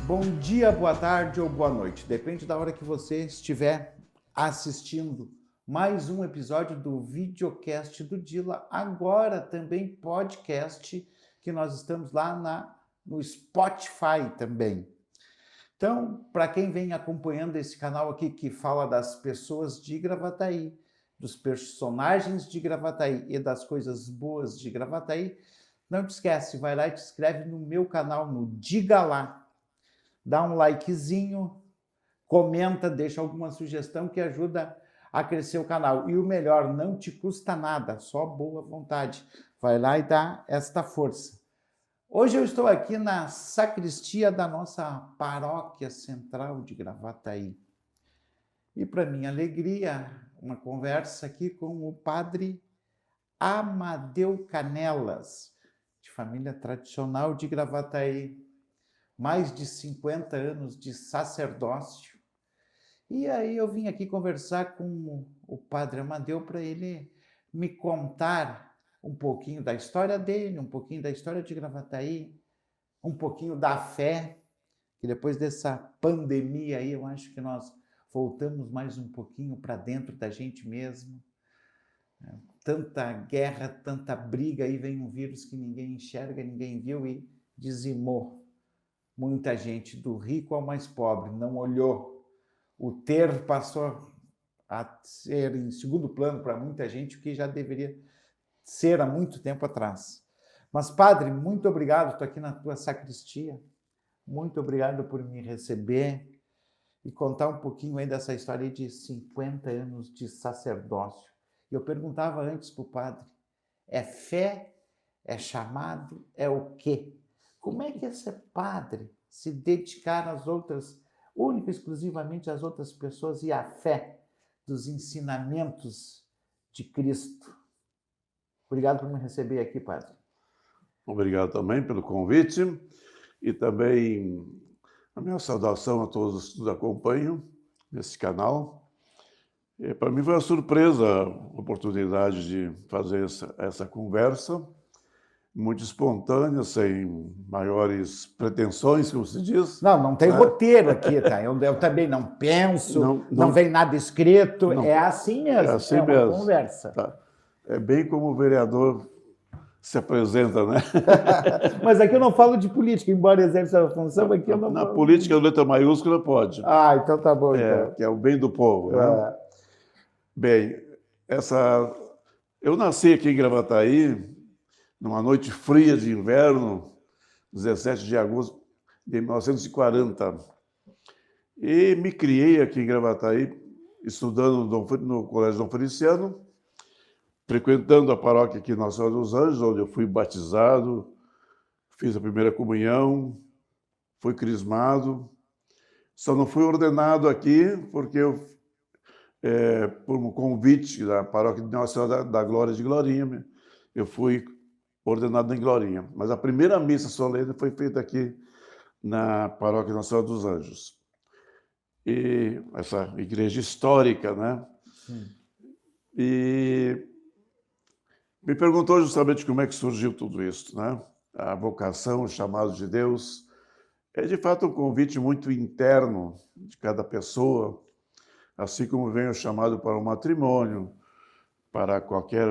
Bom dia, boa tarde ou boa noite. Depende da hora que você estiver assistindo mais um episódio do videocast do Dila. Agora também podcast, que nós estamos lá no Spotify também. Então, para quem vem acompanhando esse canal aqui que fala das pessoas de Gravataí, dos personagens de Gravataí e das coisas boas de Gravataí, não te esquece, vai lá e te inscreve no meu canal, no Diga Lá. Dá um likezinho, comenta, deixa alguma sugestão que ajuda a crescer o canal. E o melhor, não te custa nada, só boa vontade. Vai lá e dá esta força. Hoje eu estou aqui na sacristia da nossa paróquia central de Gravataí. E para minha alegria, uma conversa aqui com o padre Amadeu Canelas, de família tradicional de Gravataí. Mais de 50 anos de sacerdócio. E aí eu vim aqui conversar com o padre Amadeu para ele me contar um pouquinho da história dele, um pouquinho da história de Gravataí, um pouquinho da fé, que depois dessa pandemia aí eu acho que nós voltamos mais um pouquinho para dentro da gente mesmo. Tanta guerra, tanta briga, aí vem um vírus que ninguém enxerga, ninguém viu e dizimou. Muita gente, do rico ao mais pobre, não olhou. O ter passou a ser em segundo plano para muita gente, o que já deveria ser há muito tempo atrás. Mas, padre, muito obrigado, estou aqui na tua sacristia. Muito obrigado por me receber e contar um pouquinho aí dessa história de 50 anos de sacerdócio. Eu perguntava antes para o padre, é fé, é chamado, é o quê? Como é que é ser padre, se dedicar às outras, única e exclusivamente às outras pessoas e à fé dos ensinamentos de Cristo? Obrigado por me receber aqui, padre. Obrigado também pelo convite e também a minha saudação a todos que nos acompanham nesse canal. Para mim foi uma surpresa a oportunidade de fazer essa conversa, muito espontânea, sem maiores pretensões, como se diz. Não tem roteiro aqui, tá? Eu também não penso, não vem nada escrito, é assim mesmo, é assim uma mesmo. conversa. Tá. É bem como o vereador se apresenta, né? Mas aqui eu não falo de política, embora exerça a função, aqui eu não Na falo. política, a letra maiúscula pode. Ah, então tá bom, então. Que é o bem do povo, né? Bem, eu nasci aqui em Gravataí, numa noite fria de inverno, 17 de agosto de 1940. E me criei aqui em Gravataí, estudando no Colégio Dom Feliciano, frequentando a paróquia aqui Nossa Senhora dos Anjos, onde eu fui batizado, fiz a primeira comunhão, fui crismado. Só não fui ordenado aqui porque por um convite da paróquia de Nossa Senhora da Glória de Glorinha, eu fui ordenado em Glorinha. Mas a primeira missa solene foi feita aqui na paróquia Nossa Senhora dos Anjos. E essa igreja histórica, né? Sim. E me perguntou justamente como é que surgiu tudo isso, né? A vocação, o chamado de Deus. É, de fato, um convite muito interno de cada pessoa, assim como vem o chamado para o matrimônio, para qualquer...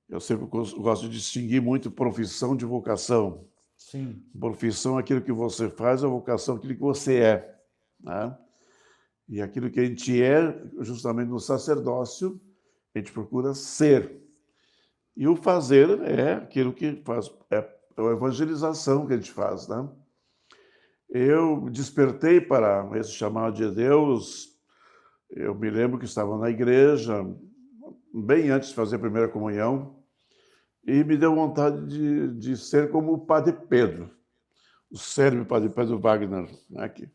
Eu sempre gosto de distinguir muito profissão de vocação. Sim. Profissão é aquilo que você faz, a vocação é aquilo que você é, né? E aquilo que a gente é, justamente no sacerdócio, a gente procura ser. E o fazer é aquilo que faz, é a evangelização que a gente faz, né? Eu despertei para esse chamado de Deus, eu me lembro que estava na igreja, bem antes de fazer a primeira comunhão, e me deu vontade de ser como o Padre Pedro, o célebre Padre Pedro Wagner, né? Que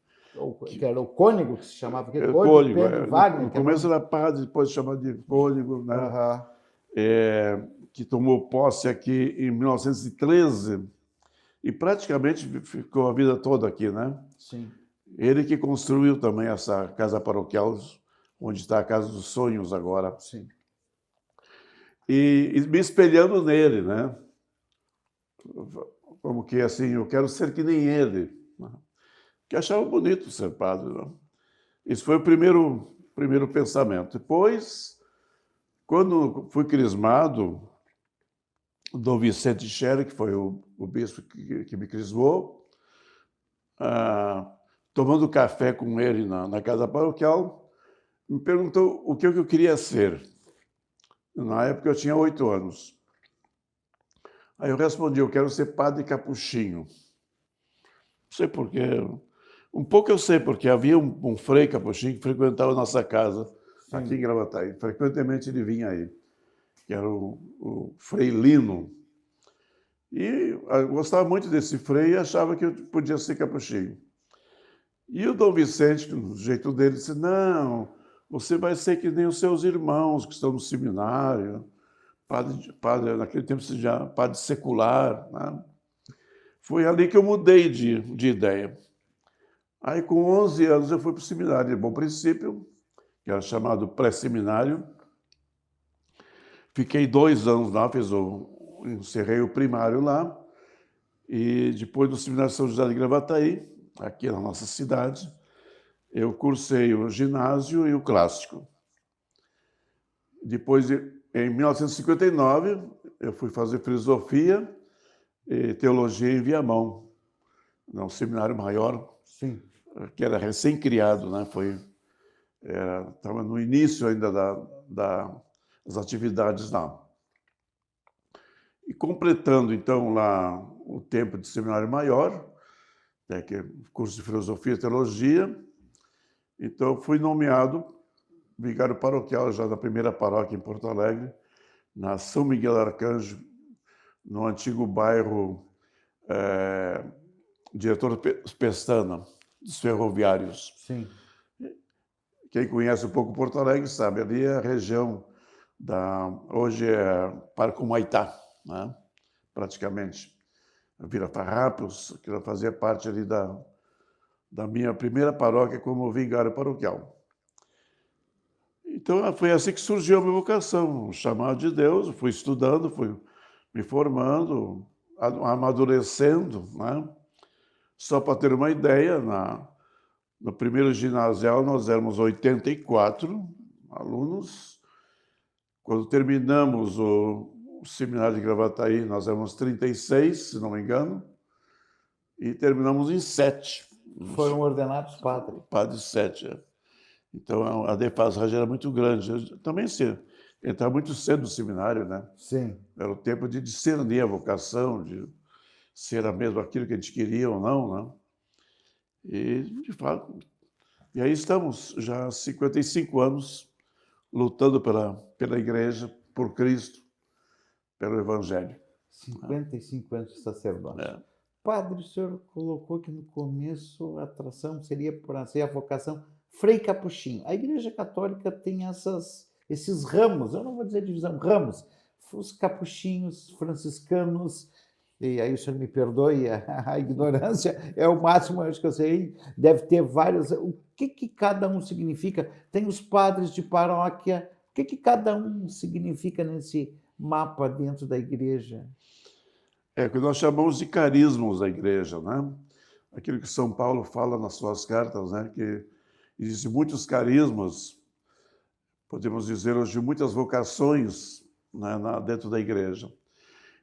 era o cônego que se chamava, que Cônego, Pedro Wagner. No começo era padre, depois chamado de cônego, né? Que tomou posse aqui em 1913 e praticamente ficou a vida toda aqui, né? Sim. Ele que construiu também essa casa paroquial, onde está a Casa dos Sonhos agora. Sim. E me espelhando nele, né? Como que assim, eu quero ser que nem ele. que achava bonito ser padre, né? Esse foi o primeiro pensamento. Depois, quando fui crismado, o Dom Vicente Scherer, que foi o bispo que me crismou, tomando café com ele na casa paroquial, me perguntou o que eu queria ser. Na época eu tinha 8 anos. Aí eu respondi, eu quero ser padre capuchinho. Não sei por quê. Um pouco eu sei, porque havia um frei capuchinho que frequentava a nossa casa, aqui em Gravataí. Frequentemente ele vinha aí, que era o Frei Lino. E eu gostava muito desse frei e achava que eu podia ser capuchinho. E o Dom Vicente, do jeito dele, disse, não, você vai ser que nem os seus irmãos que estão no seminário, padre naquele tempo se já padre secular, né? Foi ali que eu mudei de ideia. Aí, com 11 anos, eu fui para o seminário de Bom Princípio, que era chamado pré-seminário. Fiquei 2 anos lá, encerrei o primário lá. E depois do Seminário São José de Gravataí, aqui na nossa cidade, eu cursei o ginásio e o clássico. Depois, em 1959, eu fui fazer filosofia e teologia em Viamão, num seminário maior, Sim. que era recém-criado, né? Estava no início ainda das atividades lá. E completando, então, lá o tempo de seminário maior, que é curso de filosofia e teologia, então fui nomeado vigário paroquial já da primeira paróquia em Porto Alegre, na São Miguel Arcanjo, no antigo bairro Diretor Pestana, dos ferroviários. Sim. Quem conhece um pouco Porto Alegre sabe, ali é a região hoje é Parque Humaitá, né? Praticamente. Vila Farrapos, que fazia parte ali da minha primeira paróquia como vigário paroquial. Então, foi assim que surgiu a minha vocação, o chamado de Deus. Fui estudando, fui me formando, amadurecendo, né? Só para ter uma ideia, no primeiro ginasial nós éramos 84 alunos. Quando terminamos o seminário de Gravataí, nós éramos 36, se não me engano, e terminamos em 7. Foram ordenados padre. Padre 7. Então, a defasagem era muito grande. Eu também entrar muito cedo no seminário, né? Sim. Era o tempo de discernir a vocação, de ser a mesma aquilo que a gente queria ou não, né? E, de fato, e aí estamos já há 55 anos lutando pela igreja, por Cristo, pelo Evangelho. 55 anos de sacerdócio. É. Padre, o senhor colocou que no começo a atração seria por ser a vocação Frei Capuchinho. A Igreja Católica tem esses ramos, eu não vou dizer divisão, ramos. Os capuchinhos, franciscanos, e aí o senhor me perdoe, a ignorância é o máximo, acho que eu sei, deve ter vários. O que cada um significa? Tem os padres de paróquia, o que cada um significa nesse mapa dentro da igreja? É o que nós chamamos de carismos da igreja, né? Aquilo que São Paulo fala nas suas cartas, né? Que existem muitos carismas, podemos dizer hoje, muitas vocações, né, dentro da igreja.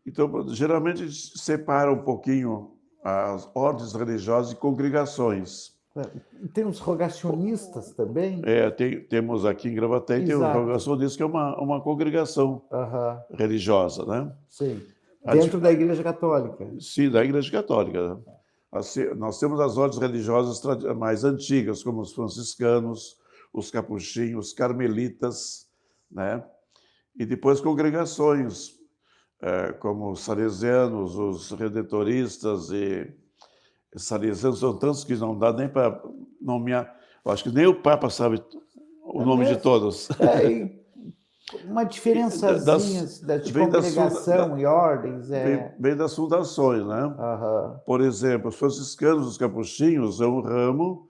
Então, geralmente, a gente separa um pouquinho as ordens religiosas e congregações. Tem os rogacionistas também? Temos aqui em Gravataí, tem o rogacionista, que é uma congregação religiosa, né? Sim. Dentro da Igreja Católica. Sim, da Igreja Católica. Nós temos as ordens religiosas mais antigas, como os franciscanos, os capuchinhos, os carmelitas, né? E depois congregações, como os salesianos, os redentoristas e salesianos, são tantos que não dá nem para nomear. Eu acho que nem o Papa sabe o nome de todos. Uma diferençazinha de congregação e ordens. Vem das fundações, né? Por exemplo, os franciscanos, os capuchinhos, é um ramo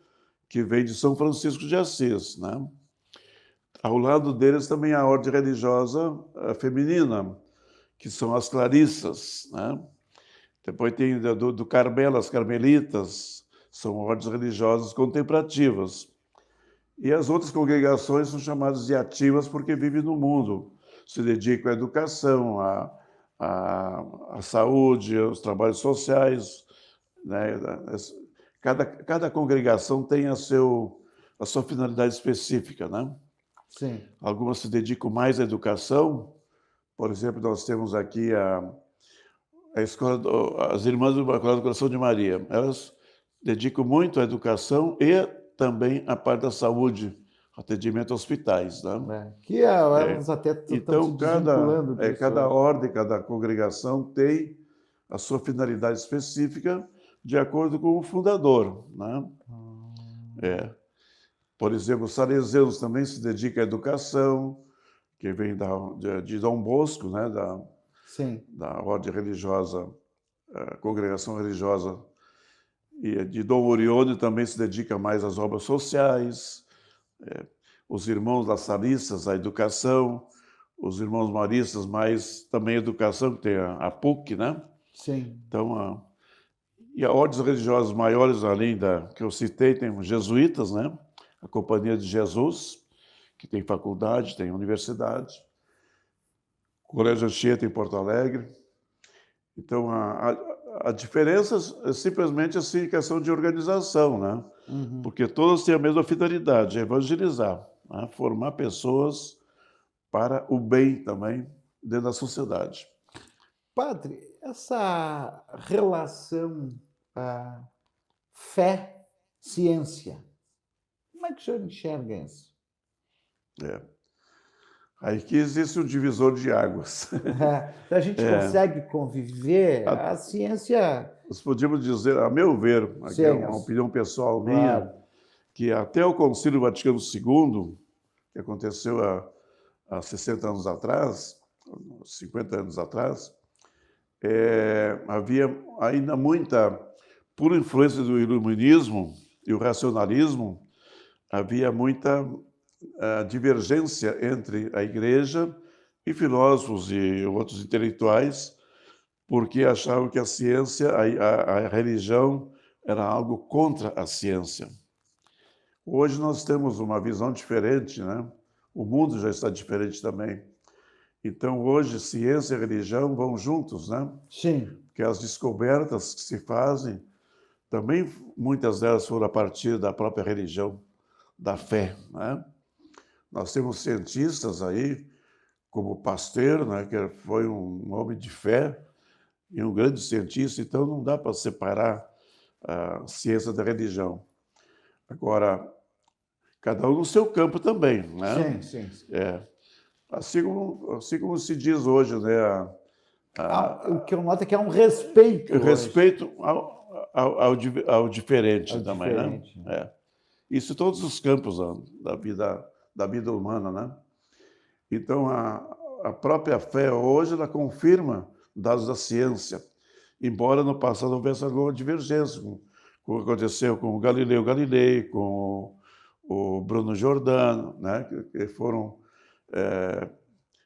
que vem de São Francisco de Assis, né? Ao lado deles também a ordem religiosa feminina, que são as clarissas, né? Depois tem do Carmelo, as carmelitas, São ordens religiosas contemplativas. E as outras congregações são chamadas de ativas porque vivem no mundo, se dedicam à educação, à saúde, aos trabalhos sociais, né? Cada congregação tem a sua finalidade específica, né? Sim. Algumas se dedicam mais à educação. Por exemplo, nós temos aqui a escola, as Irmãs do Imaculado Coração de Maria. Elas dedicam muito à educação e também à parte da saúde, atendimento a hospitais, né? Que elas até estão Então, se desvinculando disso. cada ordem, cada congregação tem a sua finalidade específica de acordo com o fundador, né? Por exemplo, os salesianos também se dedicam à educação, que vem de Dom Bosco, né? Sim. Da ordem religiosa, a congregação religiosa, e de Dom Orione também se dedica mais às obras sociais, os irmãos das Salissas à educação, os irmãos maristas mais também à educação, que tem a PUC, né? Sim. Então, e as ordens religiosas maiores, além da que eu citei, tem os jesuítas, né? A Companhia de Jesus, que tem faculdade, tem universidade, o Colégio Anchieta em Porto Alegre. Então, a diferença é simplesmente assim, questão de organização, né? Uhum. Porque todas têm a mesma finalidade, evangelizar, né? Formar pessoas para o bem também dentro da sociedade. Padre, essa relação fé-ciência, como é que o senhor enxerga isso? Aí que existe um divisor de águas. A gente consegue conviver, a ciência... Nós podíamos dizer, a meu ver, aqui é uma opinião pessoal minha, que até o Concílio Vaticano II, que aconteceu há 60 anos atrás, 50 anos atrás, havia ainda muita, por influência do iluminismo e o racionalismo, havia muita divergência entre a Igreja e filósofos e outros intelectuais, porque achavam que a ciência, a religião, era algo contra a ciência. Hoje nós temos uma visão diferente, né? O mundo já está diferente também. Então, hoje, ciência e religião vão juntos, né? Sim. Porque as descobertas que se fazem, também muitas delas foram a partir da própria religião, da fé, né? Nós temos cientistas aí, como Pasteur, né, que foi um homem de fé e um grande cientista, então não dá para separar a ciência da religião. Agora, cada um no seu campo também, né? Sim. Assim como se diz hoje, né? O que eu noto é que há um respeito. Respeito ao diferente também, diferente, né? Isso em todos os campos da vida humana, né? Então, a própria fé hoje, ela confirma dados da ciência, embora no passado houvesse alguma divergência, como aconteceu com o Galileu Galilei, com o Bruno Giordano, né? Que foram...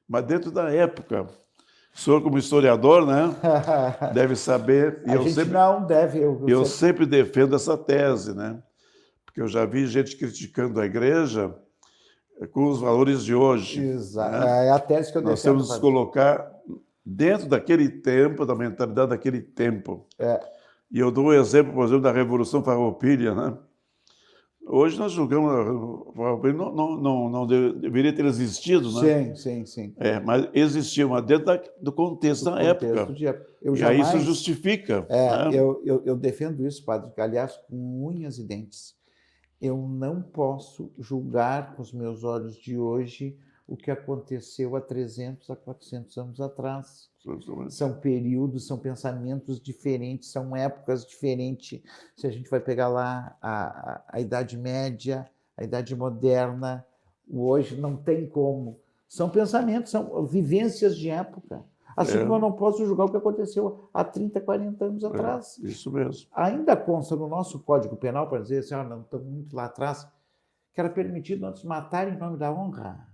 mas dentro da época, o senhor, como historiador, né, deve saber... Eu sempre defendo essa tese, né? Porque eu já vi gente criticando a Igreja com os valores de hoje. Exato. Né? É a tese que eu defendo. Nós temos que nos colocar dentro daquele tempo, da mentalidade daquele tempo. E eu dou um exemplo, por exemplo, da Revolução Farroupilha, né? Hoje nós julgamos a Farroupilha não deveria ter existido, né? Sim. Mas existia, mas dentro do contexto da época. E aí isso justifica. Né? Eu defendo isso, padre, aliás, com unhas e dentes. Eu não posso julgar com os meus olhos de hoje o que aconteceu há 300 a 400 anos atrás. São períodos, são pensamentos diferentes, são épocas diferentes. Se a gente vai pegar lá a Idade Média, a Idade Moderna, hoje não tem como. São pensamentos, são vivências de época. Assim como eu não posso julgar o que aconteceu há 30, 40 anos atrás. Isso mesmo. Ainda consta no nosso Código Penal, para dizer assim, não estamos muito lá atrás, que era permitido antes matar em nome da honra.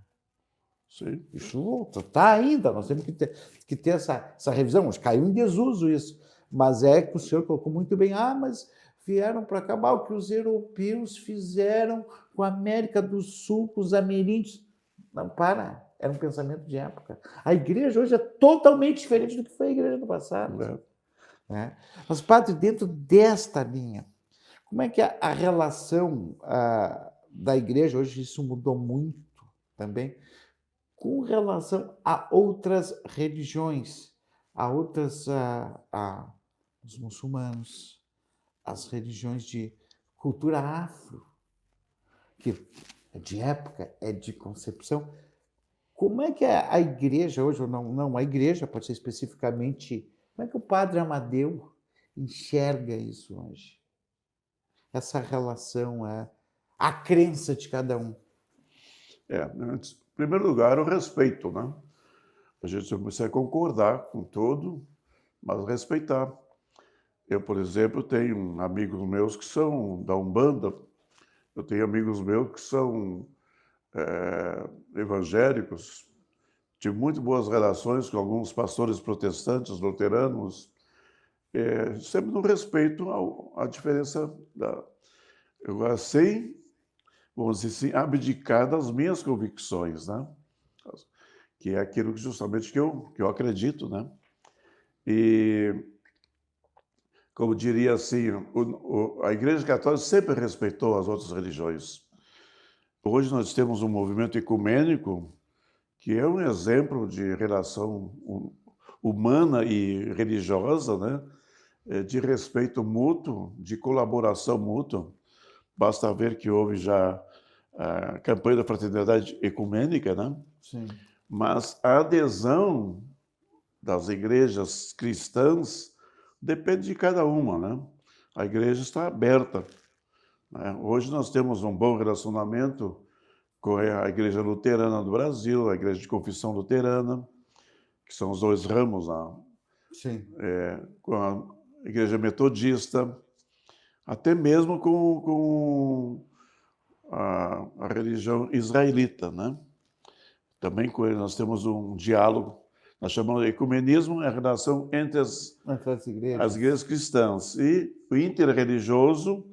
Sim. Isso está ainda, nós temos que ter essa revisão. Caiu em desuso isso. Mas é que o senhor colocou muito bem, mas vieram para cá, o que os europeus fizeram com a América do Sul, com os ameríndios. Não, era um pensamento de época. A igreja hoje é totalmente diferente do que foi a igreja no passado. Né? Mas, padre, dentro desta linha, como é que é a relação da igreja, hoje isso mudou muito também, com relação a outras religiões, a outras, os muçulmanos, as religiões de cultura afro, que é de época, é de concepção. Como é que é a igreja hoje, ou não a igreja, pode ser especificamente, como é que o padre Amadeu enxerga isso hoje? Essa relação, a crença de cada um. Em primeiro lugar, o respeito, né? A gente não precisa concordar com tudo, mas respeitar. Eu, por exemplo, tenho amigos meus que são da Umbanda, eu tenho amigos meus que são evangélicos, tive muito boas relações com alguns pastores protestantes, luteranos, sempre no respeito à diferença eu sei, vamos dizer assim, abdicar das minhas convicções, né? Que é aquilo que justamente que eu acredito, né? E, como diria assim, a Igreja Católica sempre respeitou as outras religiões. Hoje nós temos um movimento ecumênico que é um exemplo de relação humana e religiosa, né? De respeito mútuo, de colaboração mútua. Basta ver que houve já a campanha da fraternidade ecumênica, né? Sim. Mas a adesão das igrejas cristãs depende de cada uma, né? A igreja está aberta. Hoje nós temos um bom relacionamento com a Igreja Luterana do Brasil, a Igreja de Confissão Luterana, que são os dois ramos, com a Igreja Metodista, até mesmo com a religião israelita, né? Também com ele nós temos um diálogo, nós chamamos de ecumenismo, a relação entre as igrejas cristãs. E o interreligioso,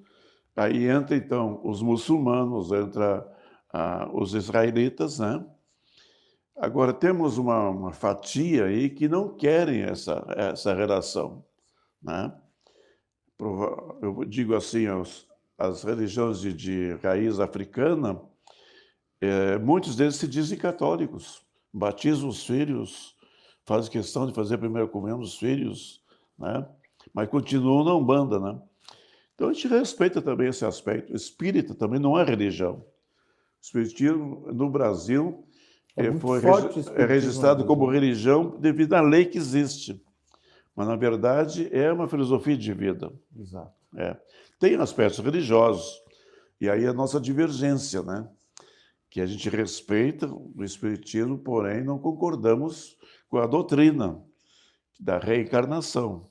aí entra, então, os muçulmanos, entra os israelitas, né? Agora, temos uma fatia aí que não querem essa relação, né? Eu digo assim, as religiões de raiz africana, muitos deles se dizem católicos, batizam os filhos, fazem questão de fazer a primeira comunhão dos filhos, né? Mas continuam na Umbanda, né? Então, a gente respeita também esse aspecto. Espírita também não é religião. O espiritismo, no Brasil, foi registrado como religião devido à lei que existe. Mas, na verdade, é uma filosofia de vida. Exato. Tem aspectos religiosos. E aí a nossa divergência, né? Que a gente respeita o espiritismo, porém não concordamos com a doutrina da reencarnação.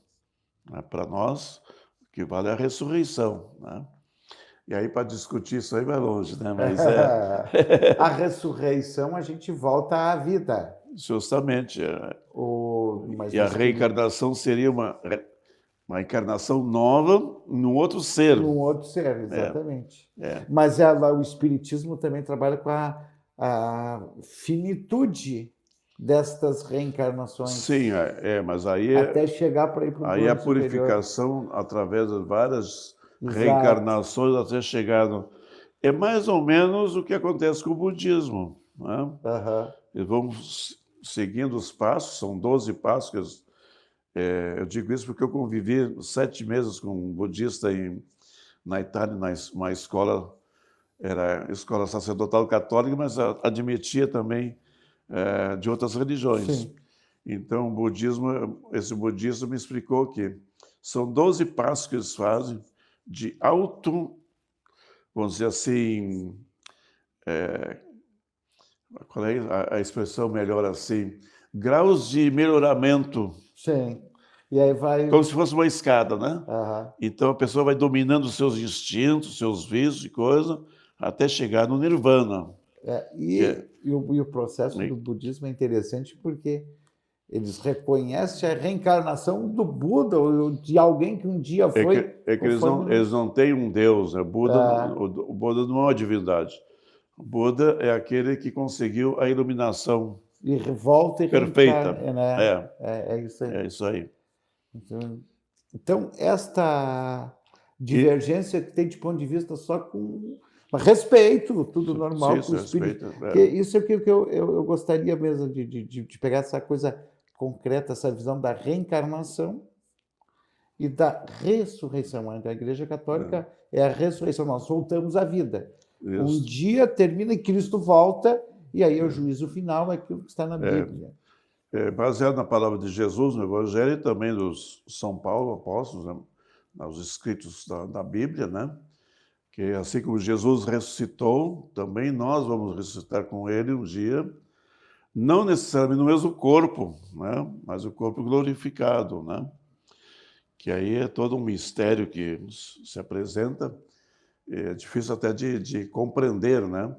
Para nós, o que vale é a ressurreição, né? E aí, para discutir isso aí vai longe, né? Mas a ressurreição, a gente volta à vida. Justamente. E a reencarnação seria uma encarnação nova num outro ser. Num outro ser, exatamente. Mas o espiritismo também trabalha com a finitude destas reencarnações. Sim, mas aí até chegar para ir para o plano a purificação superior. Através de várias reencarnações até chegar é mais ou menos o que acontece com o budismo, né? Eles vão seguindo os passos, são 12 passos. Eu digo isso porque eu convivi 7 meses com um budista na Itália, numa escola, era escola sacerdotal católica, mas admitia também de outras religiões. Sim. Então, esse budista me explicou que são 12 passos que eles fazem de vamos dizer assim, qual é a expressão melhor assim? Graus de melhoramento. Sim. E aí vai... Como se fosse uma escada, né? Uhum. Então a pessoa vai dominando os seus instintos, seus vícios e coisa, até chegar no nirvana. E o processo do budismo é interessante porque Eles reconhecem a reencarnação do Buda ou de alguém que um dia foi... Eles não têm um Deus, né? O Buda não é uma divindade. O Buda é aquele que conseguiu a iluminação e volta e perfeita. Né? É isso aí. É isso aí. Então, esta divergência que tem de ponto de vista só com respeito, tudo normal, com o espírito. Isso é o que eu gostaria mesmo de pegar essa coisa concreta, essa visão da reencarnação e da ressurreição. A Igreja Católica é a ressurreição, nós voltamos à vida. Isso. Um dia termina e Cristo volta, e aí é o juízo final, aquilo que está na Bíblia. Baseado na palavra de Jesus, no Evangelho, e também dos São Paulo, apóstolos, né? Nos escritos da Bíblia, né? Que assim como Jesus ressuscitou, também nós vamos ressuscitar com ele um dia, não necessariamente no mesmo corpo, né? Mas o corpo glorificado, né? Que aí é todo um mistério que se apresenta, é difícil até de compreender, né?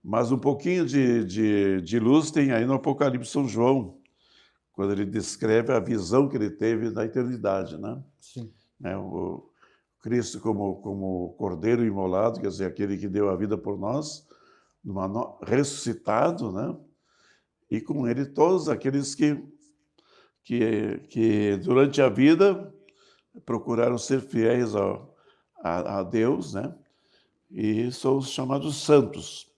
Mas um pouquinho de luz tem aí no Apocalipse de São João, quando ele descreve a visão que ele teve da eternidade, né? Sim. O Cristo como cordeiro imolado, quer dizer, aquele que deu a vida por nós, ressuscitado, né? E com ele todos aqueles que durante a vida procuraram ser fiéis a Deus, né? E são os chamados santos.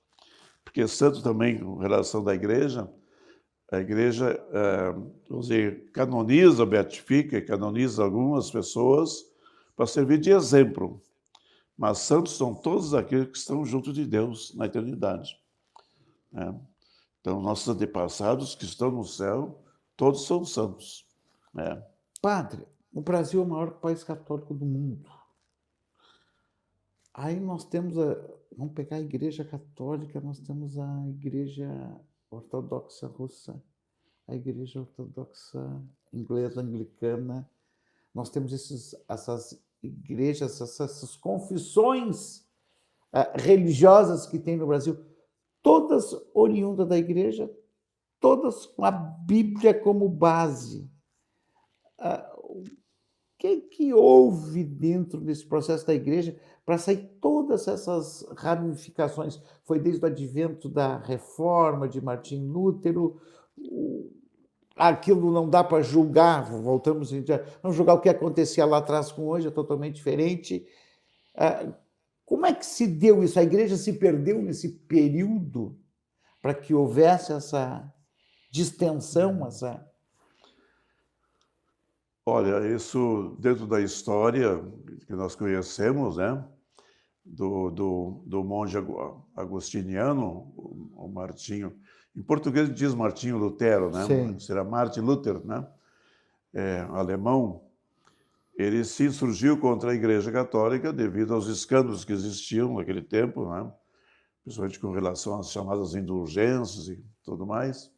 Porque santo também, com relação da igreja, a igreja, vamos dizer, canoniza, beatifica, canoniza algumas pessoas para servir de exemplo. Mas santos são todos aqueles que estão junto de Deus na eternidade. Né? Então, nossos antepassados que estão no céu, todos são santos. Né? Padre, o Brasil é o maior país católico do mundo. Aí nós temos vamos pegar a Igreja Católica, nós temos a Igreja Ortodoxa Russa, a Igreja Ortodoxa Inglesa, Anglicana. Nós temos essas igrejas, essas confissões religiosas que tem no Brasil, todas oriundas da Igreja, todas com a Bíblia como base. O que houve dentro desse processo da Igreja para sair todas essas ramificações? Foi desde o advento da Reforma de Martim Lutero, aquilo não dá para julgar, voltamos a não julgar o que acontecia lá atrás com hoje, é totalmente diferente. Como é que se deu isso? A Igreja se perdeu nesse período para que houvesse essa distensão, essa... Olha, isso dentro da história que nós conhecemos, né, do monge agostiniano, o Martinho, em português diz Martinho Lutero, né? Sim. Será Martin Luther, né? Alemão. Ele se insurgiu contra a Igreja Católica devido aos escândalos que existiam naquele tempo, né? Principalmente com relação às chamadas indulgências e tudo mais.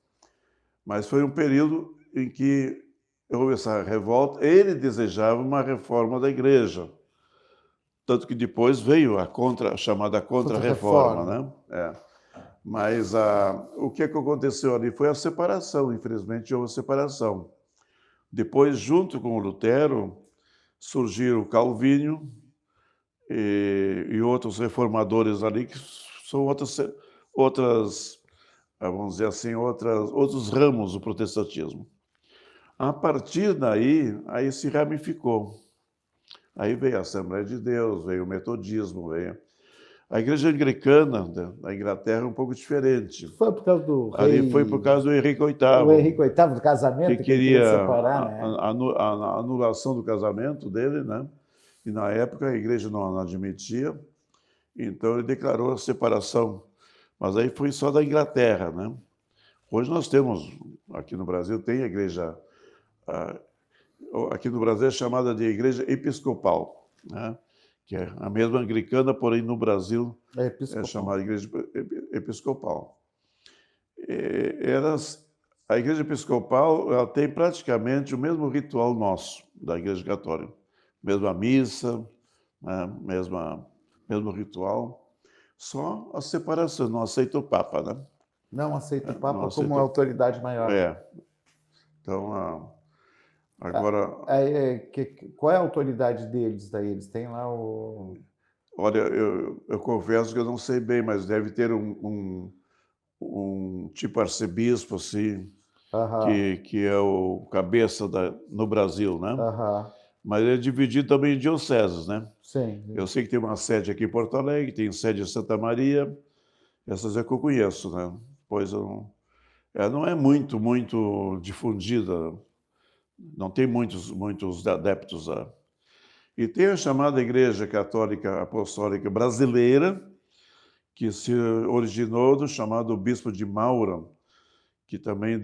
Mas foi um período em que houve essa revolta. Ele desejava uma reforma da Igreja, tanto que depois veio a chamada contra-reforma, né? Mas o que aconteceu ali foi a separação, infelizmente houve a separação. Depois, junto com o Lutero, surgiram o Calvínio e outros reformadores ali, que são outras, vamos dizer assim, outros ramos do protestantismo. A partir daí, aí se ramificou. Aí veio a Assembleia de Deus, veio o metodismo, veio... A Igreja Anglicana da Inglaterra é um pouco diferente. Foi por causa do rei... Ali foi por causa do Henrique VIII. O Henrique VIII, do casamento, que queria separar, né? a anulação do casamento dele, né? E na época a Igreja não admitia, então ele declarou a separação. Mas aí foi só da Inglaterra, né? Hoje nós temos, aqui no Brasil, tem a Igreja... Aqui no Brasil é chamada de Igreja Episcopal, né? Que é a mesma anglicana, porém no Brasil é chamada de Igreja Episcopal. A Igreja Episcopal ela tem praticamente o mesmo ritual nosso, da Igreja Católica. Mesma missa, né? Mesmo ritual, só a separação, não aceita o Papa, né? Não aceita o Papa como autoridade maior. Então, agora... Qual é a autoridade deles daí? Eles têm lá o... Olha, eu confesso que eu não sei bem, mas deve ter um tipo arcebispo, assim, Aham, que é o cabeça no Brasil, né? aham, Mas ele é dividido também em dioceses, né? sim. Eu sei que tem uma sede aqui em Porto Alegre, tem sede em Santa Maria, essas é que eu conheço, né? Pois não é muito difundida, não tem muitos adeptos lá. E tem a chamada Igreja Católica Apostólica Brasileira, que se originou do chamado Bispo de Maura, que também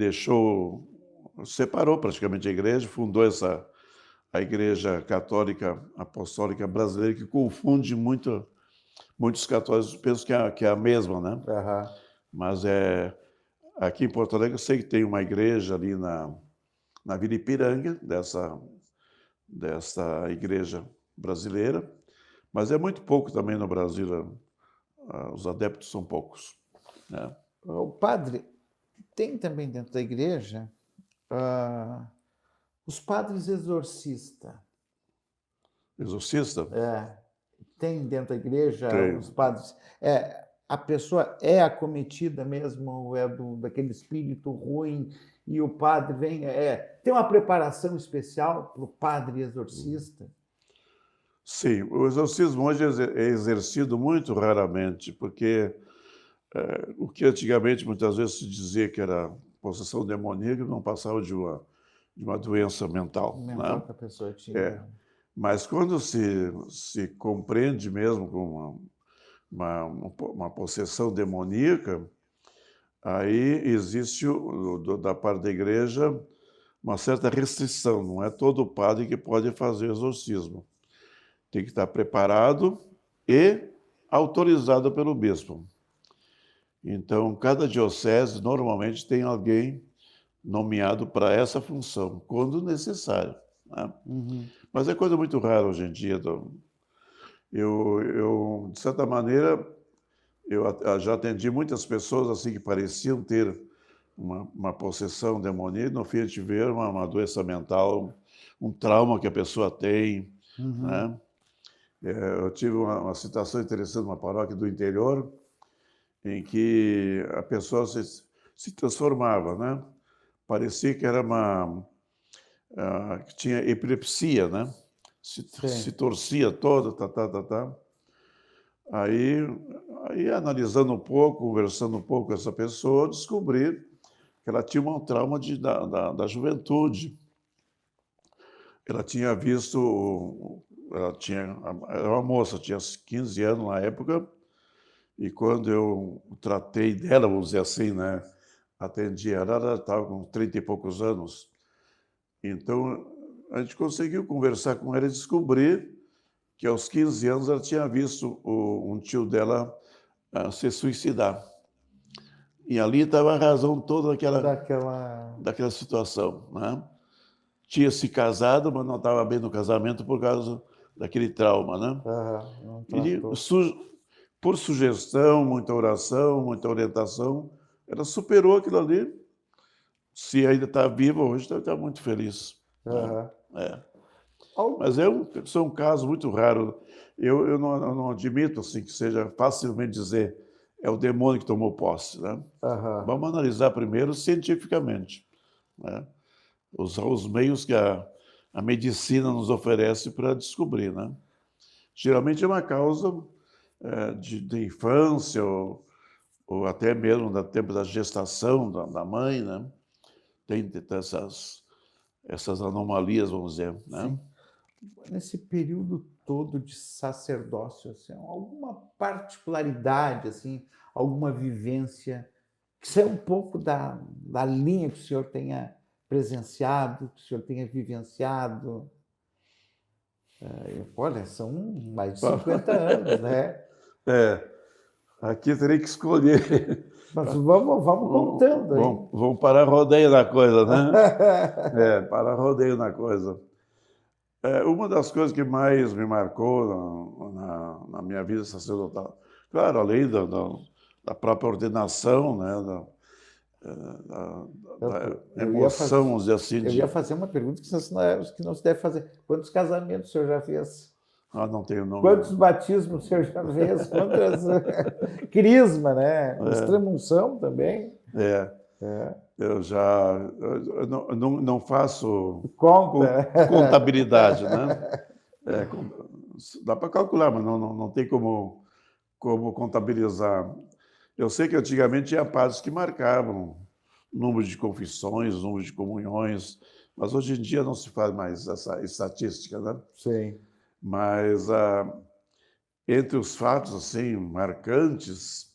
separou praticamente a igreja, fundou a Igreja Católica Apostólica Brasileira, que confunde muitos católicos, pensam que é a mesma, né? Aham. Mas aqui em Porto Alegre eu sei que tem uma igreja ali na Vila Ipiranga, dessa igreja brasileira, mas é muito pouco também no Brasil, os adeptos são poucos, né? O padre, tem também dentro da igreja ah, os padres exorcistas. Exorcista? É, tem dentro da igreja os Tem. padres. A pessoa é acometida mesmo, daquele espírito ruim, e o padre vem. Tem uma preparação especial para o padre exorcista. Sim, o exorcismo hoje é exercido muito raramente, porque o que antigamente muitas vezes se dizia que era possessão demoníaca não passava de uma doença O mental, mental né? que a pessoa É. tinha. Mas quando se compreende mesmo com uma possessão demoníaca, aí existe, da parte da igreja, uma certa restrição. Não é todo padre que pode fazer exorcismo. Tem que estar preparado e autorizado pelo bispo. Então, cada diocese normalmente tem alguém nomeado para essa função, quando necessário, né? Uhum. Mas é coisa muito rara hoje em dia. De certa maneira, eu já atendi muitas pessoas assim que pareciam ter uma possessão demoníaca, no fim a gente vê uma doença mental, um trauma que a pessoa tem, Uhum. né? Eu tive uma situação interessante numa paróquia do interior, em que a pessoa se transformava, né? Parecia que era que tinha epilepsia, né? Se Sim. torcia toda, tá. Aí, analisando um pouco, conversando um pouco com essa pessoa, descobri que ela tinha um trauma da juventude. Ela tinha visto, era uma moça, tinha 15 anos na época, e quando eu tratei dela, vamos dizer assim, né, atendi ela estava com 30 e poucos anos. Então, a gente conseguiu conversar com ela e descobrir que aos 15 anos ela tinha visto um tio dela se suicidar. E ali estava a razão toda Daquela. daquela situação, né? Tinha se casado, mas não estava bem no casamento por causa daquele trauma, né? Aham, não E, tratou. por sugestão, muita oração, muita orientação, ela superou aquilo ali. Se ainda está viva hoje, está muito feliz, né? Aham. É. Al- Mas são um caso muito raro. Eu não admito assim, que seja facilmente dizer é o demônio que tomou posse, né? Aham. Vamos analisar primeiro cientificamente, né? Usar os meios que a medicina nos oferece para descobrir, né? Geralmente é uma causa de infância ou até mesmo do tempo da gestação da mãe, né? Tem essas anomalias, vamos dizer, né? Sim. Nesse período todo de sacerdócio, assim, alguma particularidade, assim, alguma vivência que seja um pouco da linha que o senhor tenha presenciado, que o senhor tenha vivenciado? Olha, são mais de 50 anos, né? É, aqui eu teria que escolher. Mas vamos contando aí. Vamos parar rodeio na coisa, né? Parar rodeio na coisa. Uma das coisas que mais me marcou na minha vida sacerdotal, claro, além da própria ordenação, né, da emoção, vamos dizer assim. Eu ia fazer uma pergunta que não se deve fazer. Quantos casamentos o senhor já fez? Não tenho nome. Quantos batismos o senhor já fez? Quantas crisma, né? Extrema-unção também. Eu não faço contabilidade, né? Dá para calcular, mas não tem como contabilizar. Eu sei que antigamente tinha padres que marcavam número de confissões, número de comunhões, mas hoje em dia não se faz mais essa estatística, né? Sim. Mas entre os fatos assim marcantes,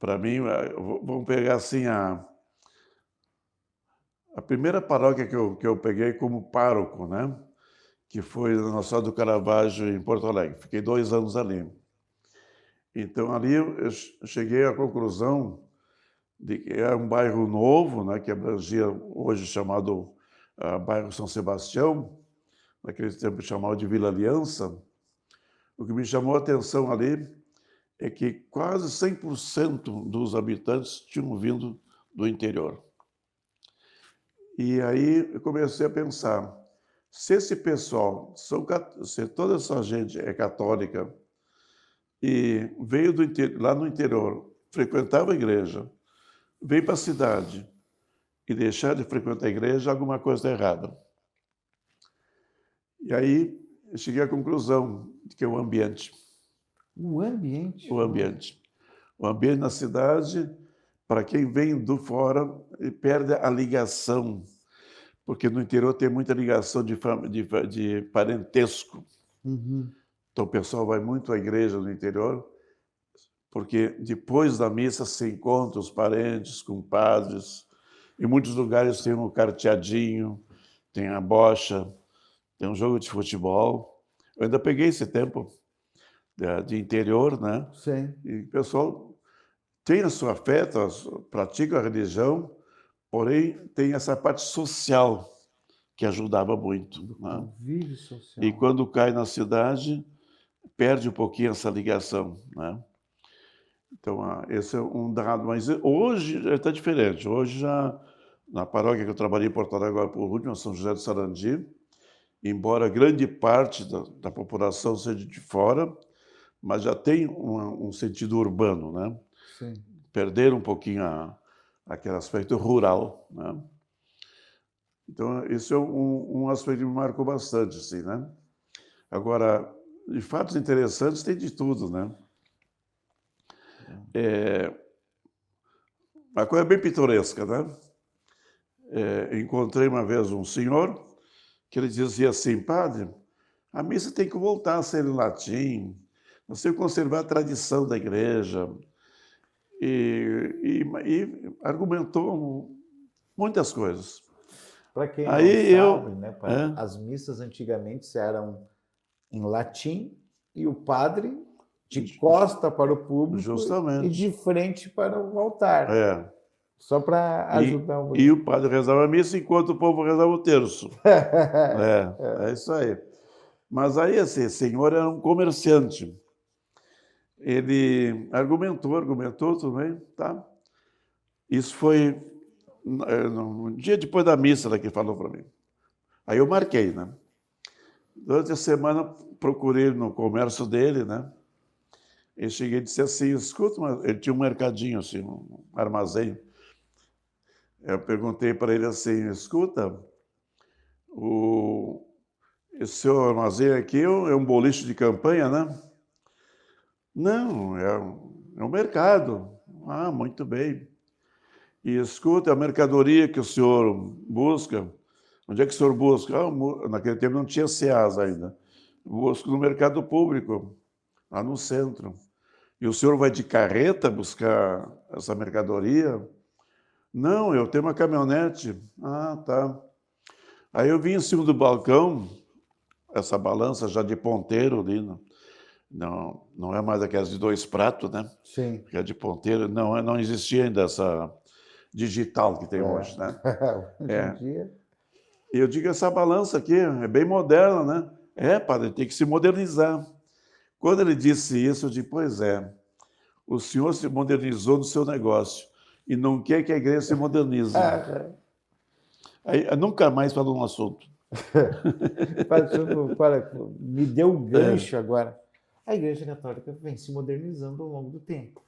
para mim, vamos pegar assim a primeira paróquia que eu peguei como pároco, né? Que foi na Nossa Senhora do Caravaggio, em Porto Alegre. Fiquei 2 anos ali. Então, ali eu cheguei à conclusão de que era um bairro novo, né, que abrangia, hoje chamado bairro São Sebastião, naquele tempo chamado de Vila Aliança. O que me chamou a atenção ali é que quase 100% dos habitantes tinham vindo do interior. E aí eu comecei a pensar, se esse pessoal, se toda essa gente é católica e veio lá no interior, frequentava a igreja, veio para a cidade e deixar de frequentar a igreja, alguma coisa está errada. E aí eu cheguei à conclusão de que é o ambiente. O ambiente? O ambiente. O ambiente na cidade, para quem vem do fora, perde a ligação, porque no interior tem muita ligação de parentesco. Uhum. Então o pessoal vai muito à igreja no interior, porque depois da missa se encontram os parentes, compadres. Em muitos lugares tem um carteadinho, tem a bocha, tem um jogo de futebol. Eu ainda peguei esse tempo de interior, né? Sim. E o pessoal tem a sua fé, pratica a religião, porém tem essa parte social que ajudava muito. Né? Convívio social. E quando cai na cidade, perde um pouquinho essa ligação, né? Então, esse é um dado. Mas hoje está diferente. Hoje, já na paróquia que eu trabalhei em Porto Alegre agora por último, São José do Sarandi, embora grande parte da população seja de fora, mas já tem um sentido urbano, né? Sim. Perderam um pouquinho aquele aspecto rural, né? Então, isso é um aspecto que me marcou bastante, assim, né? Agora, de fatos interessantes tem de tudo, né? Uma coisa bem pitoresca, né? Encontrei uma vez um senhor que ele dizia assim, padre, a missa tem que voltar a ser em latim, nós temos que conservar a tradição da igreja. E argumentou muitas coisas. Para quem não sabe, né, padre, as missas antigamente eram em latim e o padre de costa para o público. Justamente. E de frente para o altar. Só para ajudar o... E o padre rezava a missa enquanto o povo rezava o terço. É isso aí. Mas aí, assim, esse senhor era um comerciante. Ele argumentou também, tá? Isso foi um dia depois da missa que ele falou para mim. Aí eu marquei, né? Durante a semana procurei no comércio dele, né? E cheguei e disse assim, escuta, ele tinha um mercadinho assim, um armazém. Eu perguntei para ele assim, escuta, esse seu armazém aqui é um boliche de campanha, né? Não, é um mercado. Ah, muito bem. E escuta, a mercadoria que o senhor busca, onde é que o senhor busca? Naquele tempo não tinha SEAS ainda. Busco no mercado público, lá no centro. E o senhor vai de carreta buscar essa mercadoria? Não, eu tenho uma caminhonete. Ah, tá. Aí eu vim em cima do balcão, essa balança já de ponteiro ali, não é mais aquelas de 2 pratos, né? Sim. Que é de ponteiro. Não existia ainda essa digital que tem hoje, né? Hoje em dia... E eu digo, essa balança aqui é bem moderna, né? Padre, tem que se modernizar. Quando ele disse isso, eu disse, pois é, o senhor se modernizou no seu negócio e não quer que a igreja se modernize. Aí, nunca mais falou no assunto. Me deu um gancho agora. A Igreja Católica vem se modernizando ao longo do tempo.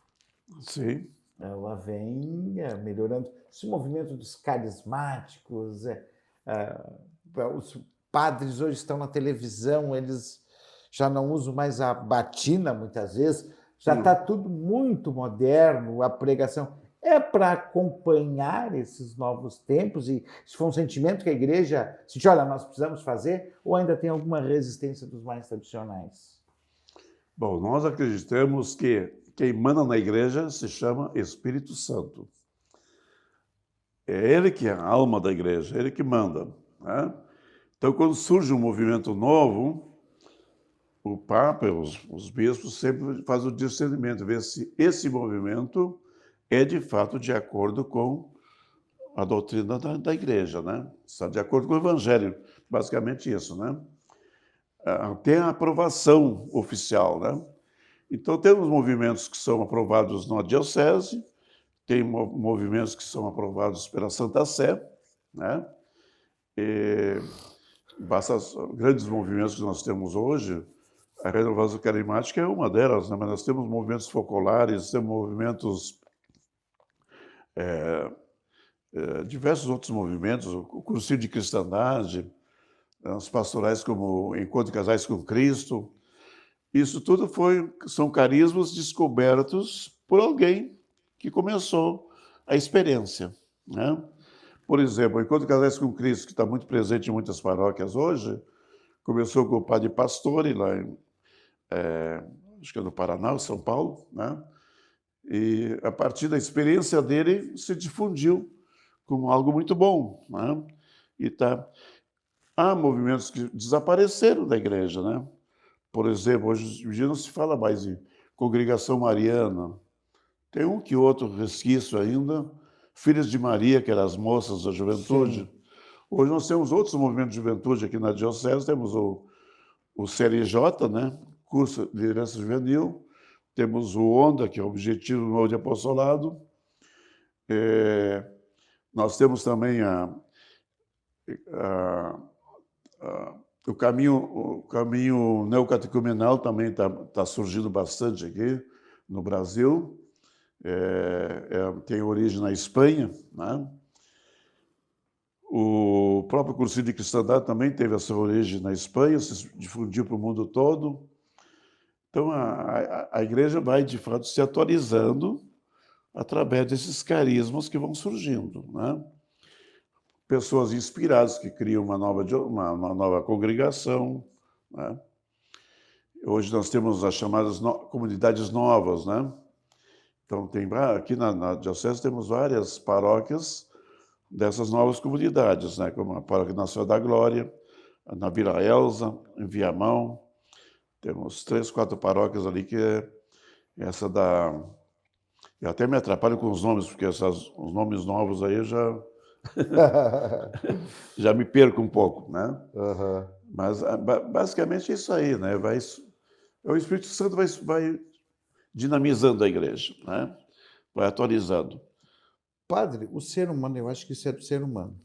Sim. Ela vem melhorando. Esse movimento dos carismáticos, os padres hoje estão na televisão, eles já não usam mais a batina, muitas vezes, já está tudo muito moderno, a pregação. É para acompanhar esses novos tempos, e se for um sentimento que a igreja, se olha, nós precisamos fazer, ou ainda tem alguma resistência dos mais tradicionais? Bom, nós acreditamos que quem manda na igreja se chama Espírito Santo. É ele que é a alma da igreja, é ele que manda, né? Então, quando surge um movimento novo, o Papa, os bispos sempre fazem o discernimento, ver se esse movimento é de fato de acordo com a doutrina da igreja, né? Está de acordo com o Evangelho, basicamente isso, né? Tem a aprovação oficial, né? Então, temos movimentos que são aprovados na diocese, tem movimentos que são aprovados pela Santa Sé, né? Basta os grandes movimentos que nós temos hoje, a Renovação Carismática é uma delas, né? Mas nós temos movimentos focolares, temos movimentos, diversos outros movimentos, o Cursilho de Cristandade, os pastorais como Encontro de Casais com Cristo. Isso tudo são carismas descobertos por alguém que começou a experiência, né? Por exemplo, o Encontro de Casais com Cristo, que está muito presente em muitas paróquias hoje, começou com o padre Pastore, lá acho que é no Paraná, São Paulo, né? E a partir da experiência dele se difundiu como algo muito bom, né? Há movimentos que desapareceram da igreja, né? Por exemplo, hoje em dia não se fala mais em congregação mariana. Tem um que outro resquício ainda, Filhas de Maria, que eram as moças da juventude. Sim. Hoje nós temos outros movimentos de juventude aqui na diocese, temos o CLJ, né? Curso de Liderança Juvenil, temos o ONDA, que é o Objetivo Novo de Apostolado. Nós temos também o caminho neocatecumenal também está surgindo bastante aqui no Brasil. Tem origem na Espanha, né? O próprio Cursilho de Cristandade também teve essa origem na Espanha, se difundiu para o mundo todo. Então, a igreja vai, de fato, se atualizando através desses carismas que vão surgindo, né? Pessoas inspiradas que criam uma nova congregação, né? Hoje nós temos as chamadas comunidades novas, né? Então, aqui na diocese temos várias paróquias dessas novas comunidades, né? Como a Paróquia Nacional da Glória, na Vila Elza, em Viamão. Temos 3, 4 paróquias ali que é essa da... Eu até me atrapalho com os nomes, porque os nomes novos aí eu já me perco um pouco, né? Uhum. Mas basicamente é isso aí, né? O Espírito Santo vai dinamizando a igreja, né? Vai atualizando. Padre, o ser humano, eu acho que isso é do ser humano.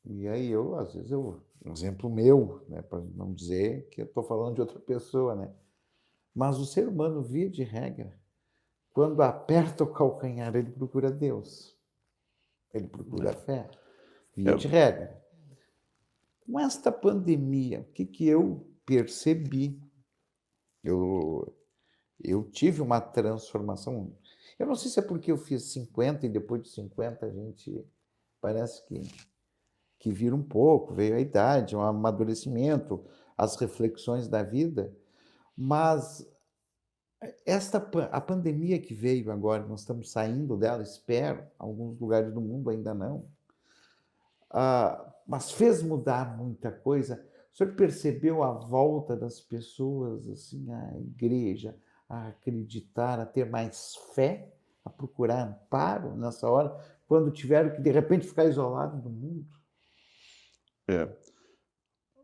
E aí às vezes, um exemplo meu, né, para não dizer que eu estou falando de outra pessoa, né? Mas o ser humano, via de regra, quando aperta o calcanhar, ele procura Deus. Ele procura a fé, via de regra. Com esta pandemia, o que eu percebi? Eu tive uma transformação. Eu não sei se é porque eu fiz 50 e depois de 50 a gente parece que vira um pouco, veio a idade, um amadurecimento, as reflexões da vida, mas a pandemia que veio agora, nós estamos saindo dela, espero, alguns lugares do mundo ainda não, mas fez mudar muita coisa. O senhor percebeu a volta das pessoas assim, à igreja, a acreditar, a ter mais fé, a procurar amparo nessa hora, quando tiveram que, de repente, ficar isolados do mundo?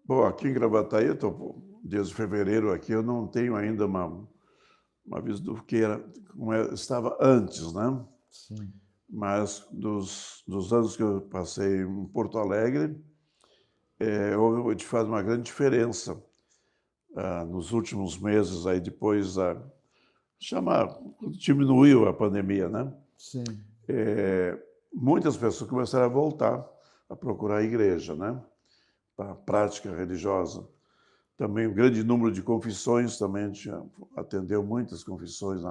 Bom, aqui em Gravataí, eu estou desde fevereiro aqui, eu não tenho ainda uma visão do que era, como estava antes, né? Sim. Mas dos anos que eu passei em Porto Alegre, houve de fato uma grande diferença nos últimos meses, aí depois quando diminuiu a pandemia, né? Sim. Muitas pessoas começaram a voltar a procurar a igreja, né? Para a prática religiosa. Também um grande número de confissões, também a gente atendeu muitas confissões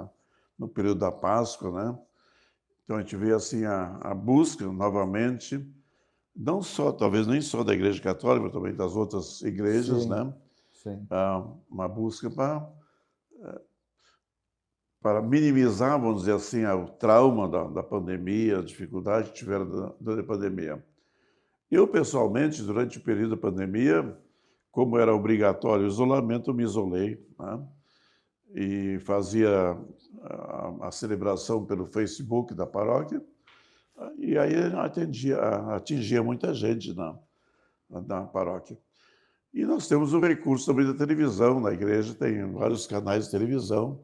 no período da Páscoa, né? Então a gente vê assim a busca novamente, não só, talvez nem só da Igreja Católica, mas também das outras igrejas, Sim. né? Sim. Uma busca para minimizar, vamos dizer assim, o trauma da pandemia, a dificuldade que tiveram durante a pandemia. Eu, pessoalmente, durante o período da pandemia, como era obrigatório o isolamento, eu me isolei, né? E fazia a celebração pelo Facebook da paróquia, e aí atingia muita gente na paróquia. E nós temos o recurso também da televisão, na igreja tem vários canais de televisão,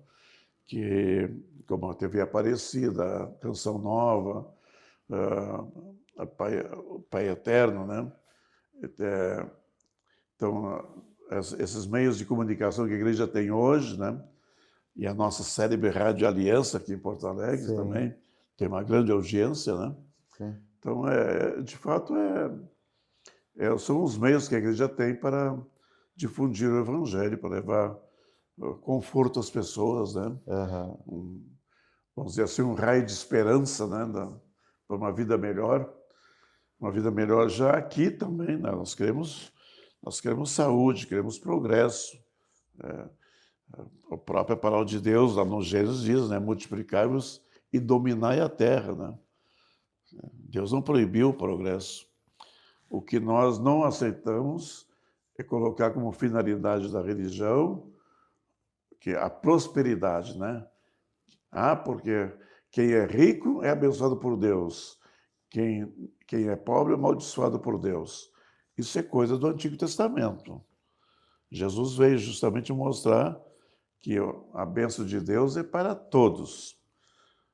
como a TV Aparecida, a Canção Nova, o Pai Eterno, né? Então, esses meios de comunicação que a igreja tem hoje, né? E a nossa célebre Rádio Aliança, aqui em Porto Alegre, Sim. também tem uma grande audiência, né? Sim. Então, de fato, são os meios que a igreja tem para difundir o evangelho, para levar conforto às pessoas, né? Uhum. Vamos dizer assim, um raio de esperança, né? Para uma vida melhor. Uma vida melhor já aqui também, né? Nós queremos saúde, queremos progresso. A própria palavra de Deus, lá no Gênesis, diz, né? Multiplicai-vos e dominai a terra, né? Deus não proibiu o progresso. O que nós não aceitamos é colocar como finalidade da religião que é a prosperidade, né? Porque quem é rico é abençoado por Deus. Quem é pobre é amaldiçoado por Deus. Isso é coisa do Antigo Testamento. Jesus veio justamente mostrar que a bênção de Deus é para todos.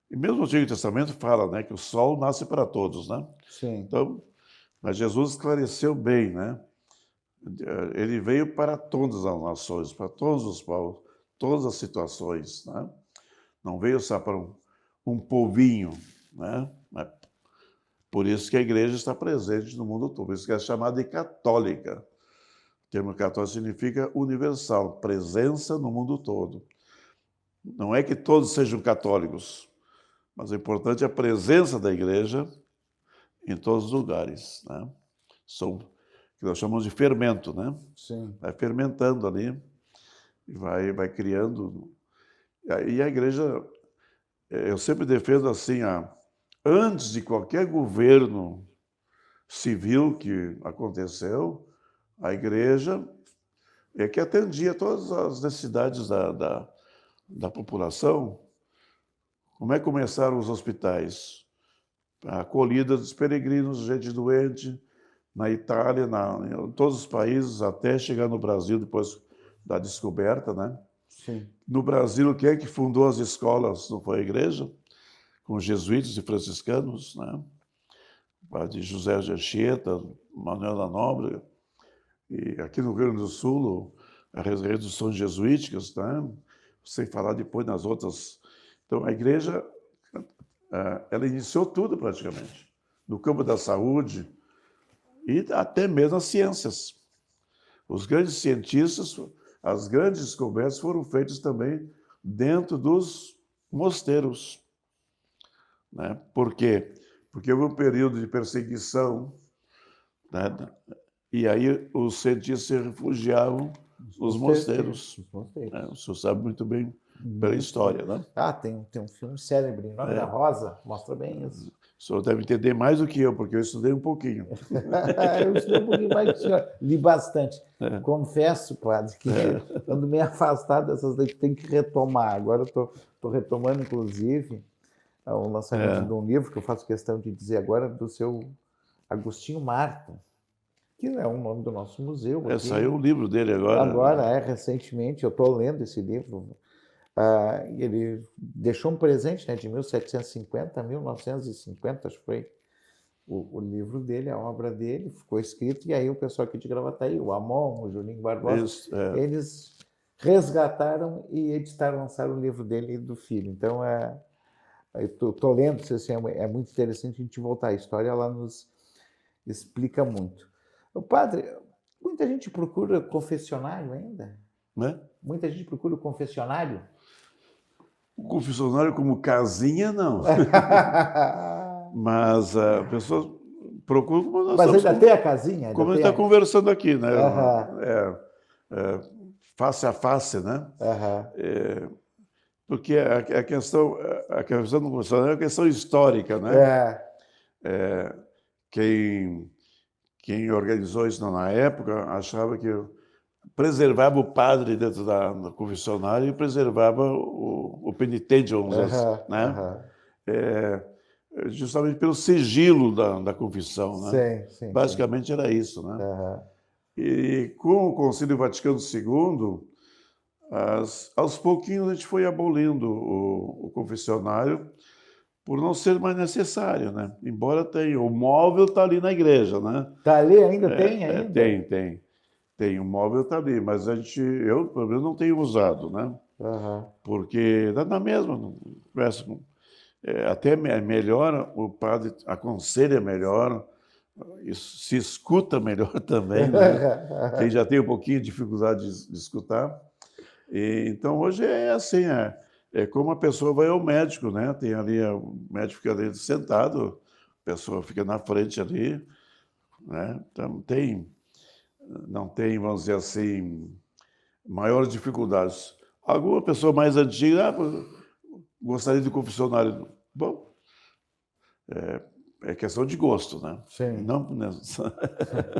E mesmo o Antigo Testamento fala, né, que o sol nasce para todos, né? Sim. Então, mas Jesus esclareceu bem, né? Ele veio para todas as nações, para todos os povos, todas as situações, né? Não veio só para um povinho, né? Por isso que a igreja está presente no mundo todo, por isso que é chamada de católica. O termo católico significa universal, presença no mundo todo. Não é que todos sejam católicos, mas o importante é a presença da igreja em todos os lugares, né? Que nós chamamos de fermento, né? Sim. Vai fermentando ali e vai criando. E a igreja, eu sempre defendo assim, antes de qualquer governo civil que aconteceu, a igreja é que atendia todas as necessidades da população. Como é que começaram os hospitais? A acolhida dos peregrinos, gente doente, na Itália, em todos os países, até chegar no Brasil, depois da descoberta, né? Sim. No Brasil, quem é que fundou as escolas? Não foi a igreja? Com os jesuítas e franciscanos, né? Padre José de Anchieta, Manuel da Nóbrega. E aqui no Rio Grande do Sul, as reduções jesuíticas, né? Sem falar depois nas outras. Então, a igreja, ela iniciou tudo praticamente, no campo da saúde e até mesmo as ciências. Os grandes cientistas, as grandes descobertas foram feitas também dentro dos mosteiros, né? Por quê? Porque houve um período de perseguição, né? E aí os cientistas se refugiavam nos mosteiros. Os mosteiros. Né? O senhor sabe muito bem pela história, né? Tem um filme célebre, Em Nome da Rosa, mostra bem isso. O senhor deve entender mais do que eu, porque eu estudei um pouquinho. Eu estudei um pouquinho mais que o senhor, li bastante. Confesso, padre, que ando meio afastado dessas leis, tem que retomar. Agora eu estou retomando, inclusive, o lançamento de um livro que eu faço questão de dizer agora, do seu Agostinho Marta, que é o nome do nosso museu. Saiu o livro dele agora. Agora, recentemente, eu estou lendo esse livro. Ele deixou um presente, né, de 1750 a 1950, acho que foi o livro dele, a obra dele, ficou escrito, e aí o pessoal aqui de Gravataí, o Amon, o Julinho Barbosa, eles resgataram e editaram, lançaram o livro dele e do filho. Então, eu estou lendo, assim, é muito interessante a gente voltar. A história ela nos explica muito. O padre, muita gente procura confessionário ainda? Né? Muita gente procura o confessionário? O confessionário como casinha, não. Mas a pessoa procura como nós Mas ainda tem a casinha? Como a gente está conversando aqui, né? Uhum. Face a face, né? Uhum. Porque a questão do confessionário é uma questão histórica, né? Quem organizou isso na época achava que preservava o padre dentro da confessionária e preservava o penitente, vamos dizer assim, né? Justamente pelo sigilo da confissão, né? Sim, basicamente era isso, né? E com o Concílio Vaticano II, aos pouquinhos a gente foi abolindo o confessionário por não ser mais necessário, né? Embora tenha, o móvel está ali na igreja, né? Está ali ainda? Tem ainda? Tem, o móvel está ali, mas eu, pelo menos, não tenho usado, né? Porque dá na mesma, até melhor, o padre aconselha melhor, isso se escuta melhor também, né? Quem já tem um pouquinho de dificuldade de escutar. Então, hoje é assim, é como a pessoa vai ao médico, né? Tem ali, o médico fica ali sentado, a pessoa fica na frente ali, né? Então, não tem, vamos dizer assim, maiores dificuldades. Alguma pessoa mais antiga, gostaria de confessionário. Bom, é questão de gosto, né? Sim. Não,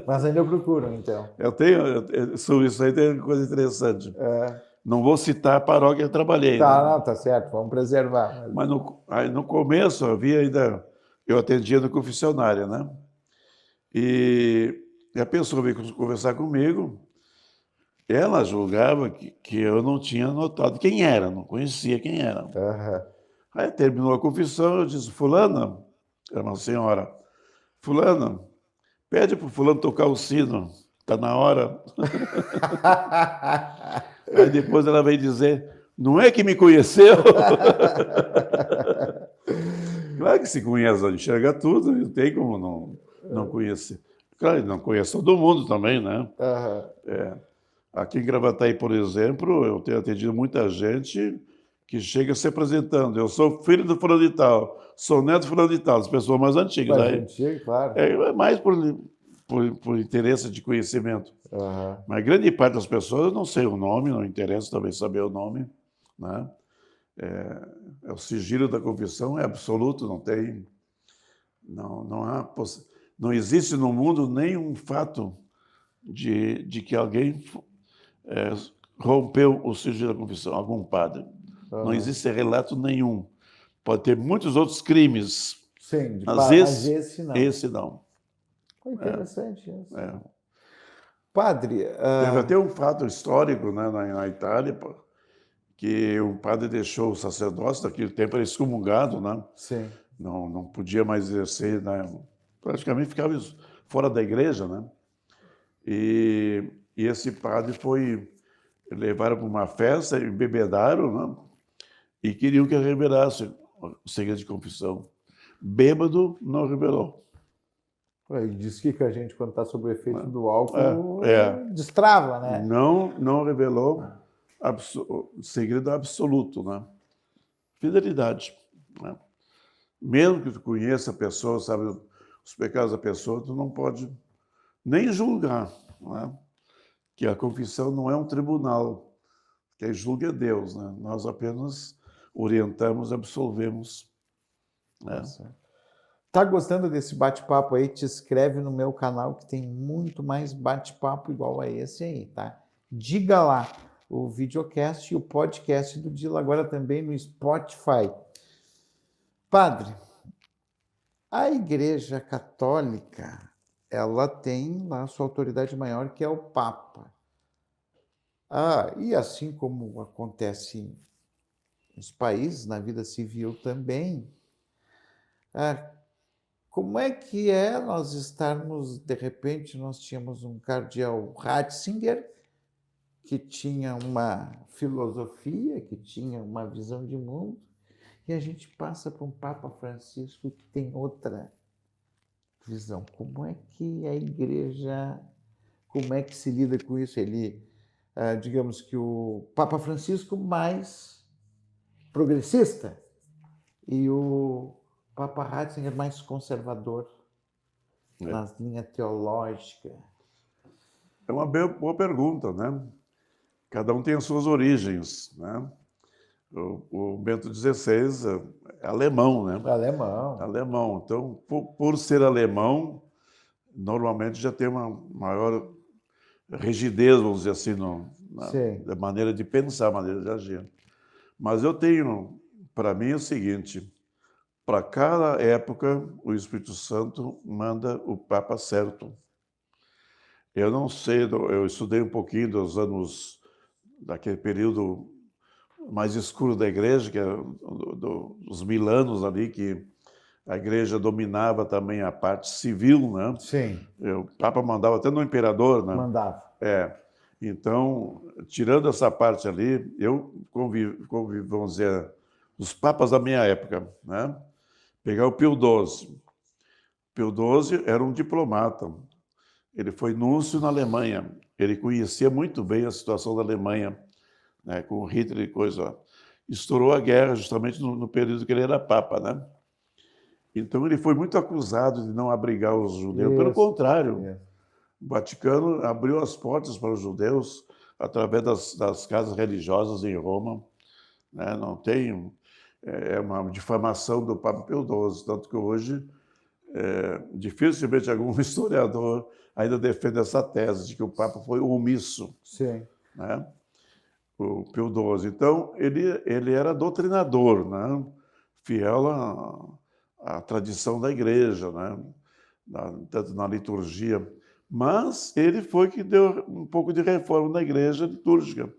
mas ainda procuram, então. Sobre isso aí tem coisa interessante. Não vou citar a paróquia que eu trabalhei. Tá certo, vamos preservar. Mas no começo eu atendia no confessionário, né? E a pessoa veio conversar comigo, ela julgava que eu não tinha notado quem era, não conhecia quem era. Aí terminou a confissão, eu disse, fulana, era uma senhora, fulana, pede para o fulano tocar o sino, está na hora. Aí depois ela veio dizer, não é que me conheceu? Claro que se conhece, enxerga tudo, não tem como não conhecer. Claro, não conhece todo mundo também, né? Aqui em Gravataí, por exemplo, eu tenho atendido muita gente que chega se apresentando. Eu sou filho do fulano de tal, sou neto do fulano de tal, as pessoas mais antigas. Mais antigas, claro. É mais por interesse de conhecimento. Mas a grande parte das pessoas, eu não sei o nome, não interessa também saber o nome, né? O sigilo da confissão é absoluto, não existe no mundo nenhum fato de que alguém rompeu o sigilo da confissão, algum padre. Não existe relato nenhum. Pode ter muitos outros crimes. Sim, mas esse não. Esse não. Foi interessante isso. Padre... Teve até um fato histórico, né, na Itália, que um padre deixou o sacerdócio, naquele tempo era excomungado, né? Sim. Não podia mais exercer, né? Praticamente ficava fora da igreja, né? E esse padre levaram para uma festa, embebedaram, né? E queriam que revelasse o segredo de confissão. Bêbado, não revelou. Diz que a gente, quando está sob o efeito do álcool, destrava, né? Não revelou segredo absoluto, né? Fidelidade, né? Mesmo que tu conheça a pessoa, sabe os pecados da pessoa, tu não pode nem julgar, né? Que a confissão não é um tribunal, quem julga é Deus, né? Nós apenas orientamos, absolvemos. Né? Tá gostando desse bate-papo aí? Te inscreve no meu canal que tem muito mais bate-papo igual a esse aí, tá? Diga lá o videocast e o podcast do Dila, agora também no Spotify. Padre, a Igreja Católica, ela tem lá a sua autoridade maior, que é o Papa. E assim como acontece nos países, na vida civil também, ah, como é nós estarmos, de repente, nós tínhamos um cardeal Ratzinger, que tinha uma filosofia, que tinha uma visão de mundo, e a gente passa para um Papa Francisco que tem outra visão. Como é que a igreja, como é que se lida com isso? Ele, digamos que o Papa Francisco mais progressista e o Papa Ratzinger mais conservador É. na linha teológica. É uma boa pergunta, né? Cada um tem as suas origens, né? O Bento XVI é alemão, né? Alemão. Alemão. Então, por ser alemão, normalmente já tem uma maior rigidez, vamos dizer assim, Sim. da maneira de pensar, maneira de agir. Mas eu tenho, para mim, é o seguinte: para cada época, o Espírito Santo manda o Papa certo. Eu não sei, eu estudei um pouquinho dos anos, daquele período mais escuro da igreja, que é dos 1000 anos ali, que a igreja dominava também a parte civil, né? Sim, O Papa mandava até no imperador, né? mandava. Então, tirando essa parte ali, eu convivi, vamos dizer, os papas da minha época, né? Pegar o Pio XII. Pio XII era um diplomata. Ele foi núncio na Alemanha. Ele conhecia muito bem a situação da Alemanha, né? Com Hitler e coisa. Estourou a guerra justamente no período que ele era papa, né? Então, ele foi muito acusado de não abrigar os judeus. Pelo Isso, contrário, isso. o Vaticano abriu as portas para os judeus através das casas religiosas em Roma, né? Não tem uma difamação do Papa Pio XII, tanto que hoje dificilmente algum historiador ainda defende essa tese de que o Papa foi omisso, Sim. né? O Pio XII. Então, ele era doutrinador, né? Fiel à tradição da igreja, né? Tanto na liturgia. Mas ele foi que deu um pouco de reforma na igreja litúrgica.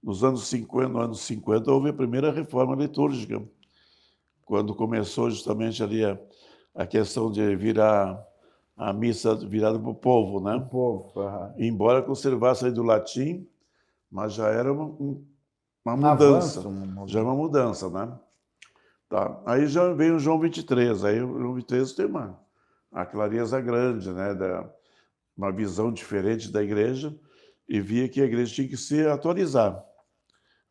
Nos anos 50, houve a primeira reforma litúrgica, quando começou justamente ali a questão de virar a missa virada para o povo, O né? povo. Aham. Embora conservasse aí do latim, mas já era uma Um mudança, avanço. já é uma mudança, né? Tá. Aí já veio o João 23, aí o João 23 tem a clareza grande, né? Uma visão diferente da igreja, e via que a igreja tinha que se atualizar.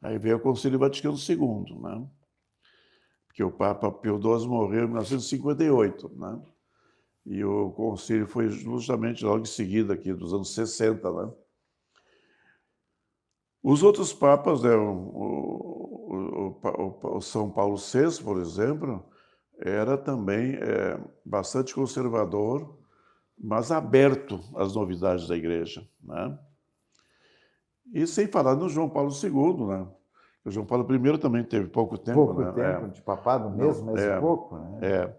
Aí veio o Concílio Vaticano II, né? Porque o Papa Pio XII morreu em 1958, né? E o concílio foi justamente logo em seguida, aqui dos anos 60, né? Os outros papas, né, o São Paulo VI, por exemplo, era também bastante conservador, mas aberto às novidades da igreja, né? E sem falar no João Paulo II, né? O João Paulo I também teve pouco tempo, Pouco né? tempo de papado, Não, mês e pouco, né?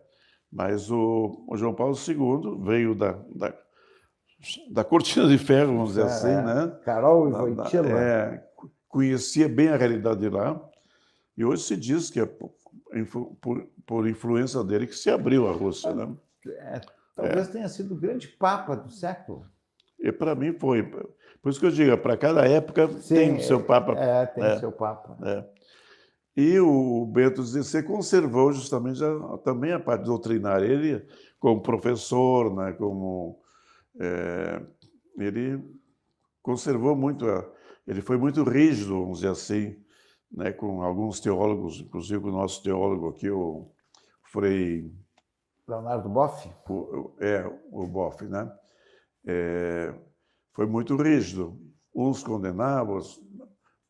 mas o João Paulo II veio da cortina de ferro, vamos dizer assim, né? Carol e Wojtyla. Conhecia bem a realidade de lá, e hoje se diz que é por influência dele que se abriu a Rússia, né? Talvez tenha sido o grande papa do século. E para mim foi. Por isso que eu digo, para cada época tem o seu Papa. Tem o seu papa. E o Bento XVI conservou justamente também a parte doutrinária. Ele, como professor, né, ele conservou muito, ele foi muito rígido, vamos dizer assim, né, com alguns teólogos, inclusive com o nosso teólogo aqui, o Frei... Leonardo Boff? O Boff, né? Foi muito rígido. Uns condenavam,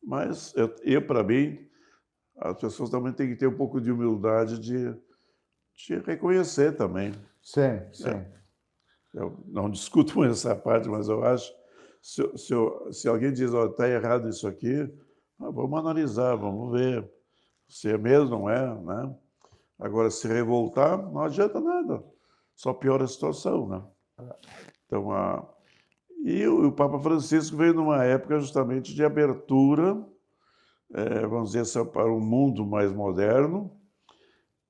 mas para mim, as pessoas também têm que ter um pouco de humildade de reconhecer também. Sim. Eu não discuto muito essa parte, mas eu acho, se alguém diz, está errado isso aqui, vamos analisar, vamos ver se é mesmo, não é, né? Agora, se revoltar, não adianta nada, só piora a situação, né? Então, e o Papa Francisco veio numa época justamente de abertura, vamos dizer assim, para um mundo mais moderno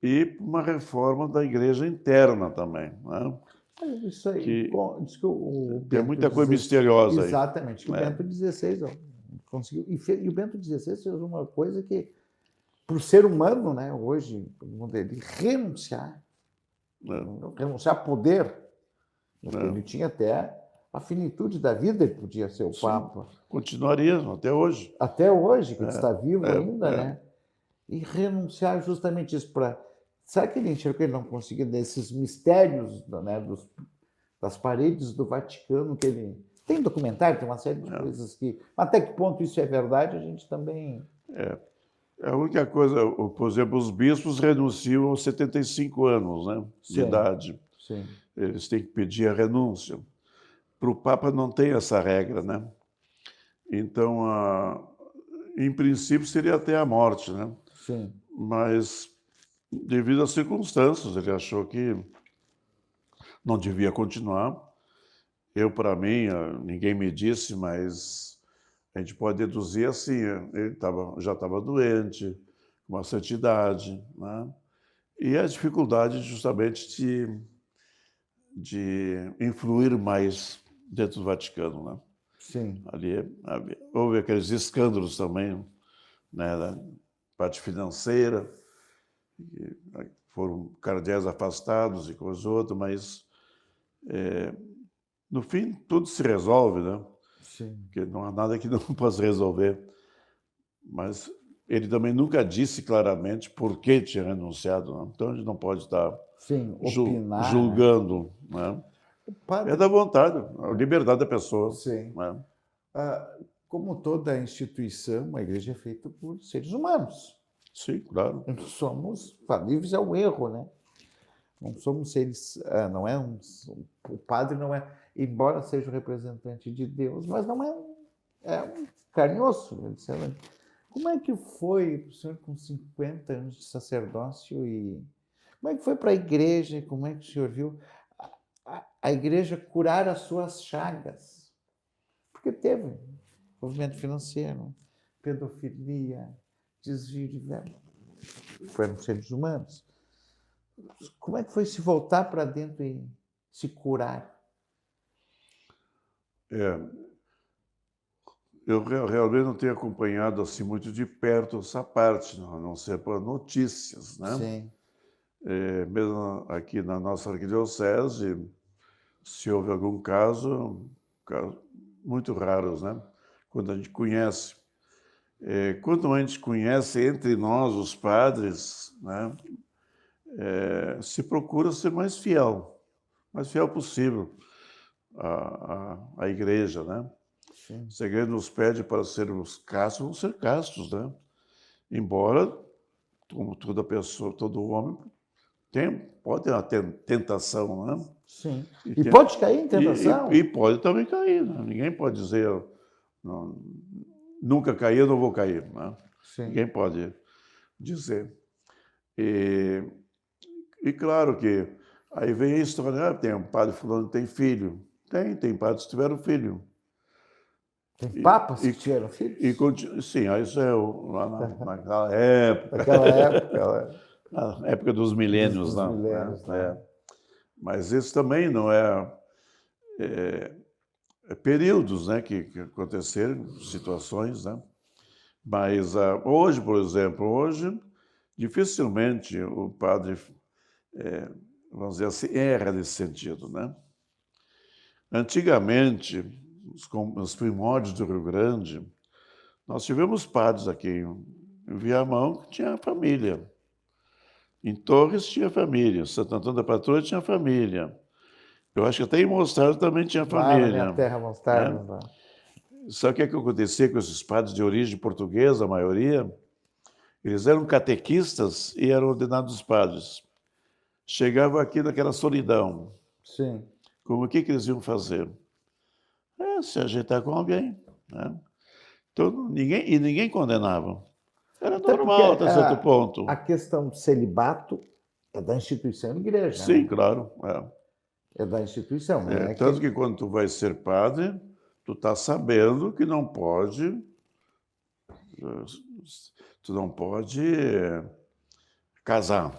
e uma reforma da igreja interna também, né? Isso aí, Que diz que o tem Bento muita coisa XVI, misteriosa aí. exatamente, que o Bento XVI conseguiu, e o Bento XVI fez uma coisa que, para o ser humano, né, hoje, ele renunciar a poder, porque ele tinha até a finitude da vida, ele podia ser o Papa. Continuaria até hoje. Até hoje, que ele está vivo ainda, né? E renunciar justamente isso para... Sabe que ele enxergou que ele não conseguia desses mistérios, né, das paredes do Vaticano, que ele... Tem documentário, tem uma série de coisas que... Até que ponto isso é verdade, a gente também... A única coisa, por exemplo, os bispos renunciam aos 75 anos, né, de idade. Sim. Eles têm que pedir a renúncia. Para o Papa não tem essa regra, né? Então, em princípio, seria até a morte, né? Sim. Mas, devido às circunstâncias, ele achou que não devia continuar. Eu, para mim, ninguém me disse, mas a gente pode deduzir assim, ele já estava doente, com uma certa idade, né? E a dificuldade justamente de influir mais dentro do Vaticano, né? Sim. Ali houve aqueles escândalos também, né, da parte financeira, foram cardeais afastados e coisas outras, mas no fim tudo se resolve, né? Sim. Porque não há nada que não possa resolver. Mas ele também nunca disse claramente por que tinha renunciado, né? Então a gente não pode estar opinar, julgando, né? É da vontade, a liberdade da pessoa. Sim. Né? Como toda instituição, a igreja é feita por seres humanos. Sim, claro. Nós somos livres ao erro, né? Não somos seres... não é o padre não é... Embora seja o representante de Deus, mas não é um carinhoso. Como é que foi o senhor com 50 anos de sacerdócio e... Como é que foi para a igreja? Como é que o senhor viu a igreja curar as suas chagas? Porque teve movimento financeiro, pedofilia, desvio de verba. Foram seres humanos. Como é que foi se voltar para dentro e se curar? Eu realmente não tenho acompanhado assim muito de perto essa parte, a não ser por notícias, né? Sim. Mesmo aqui na nossa arquidiocese, se houve algum caso muito raros, né? Quando a gente conhece. Quando a gente conhece entre nós, os padres, né? Se procura ser mais fiel possível à igreja, né? Sim. Se a igreja nos pede para sermos castos, vamos ser castos, né? Embora, como toda pessoa, todo homem, pode ter uma tentação, né? Sim. E pode cair em tentação? E pode também cair, né? Ninguém pode dizer, não, nunca caí, eu não vou cair, né? Sim. Ninguém pode dizer. E claro que aí vem a história, tem um padre fulano que tem filho. Tem padres que tiveram filho. Tem papas que tiveram filhos? Sim, isso é lá naquela época. Naquela época. Na época dos milênios, Dos não. milênios, né? Mas isso também não é períodos, né, que aconteceram, situações, né? Mas hoje, por exemplo, dificilmente o padre, vamos dizer assim, erra nesse sentido, né? Antigamente, nos primórdios do Rio Grande, nós tivemos padres aqui em Viamão que tinha família. Em Torres tinha família, Santo Antônio da Patrulha tinha família. Eu acho que até em Mostarda também tinha família. Na minha terra, Mostarda. Né? Sabe o que acontecia com esses padres de origem portuguesa, a maioria? Eles eram catequistas e eram ordenados padres. Chegavam aqui naquela solidão. Sim. O que eles iam fazer? Se ajeitar com alguém. Né? Então, ninguém condenava. Era normal até certo ponto. A questão do celibato é da instituição igreja. Sim, né? claro. É da instituição, né? Tanto que quando tu vai ser padre, tu está sabendo que não pode, tu não pode casar.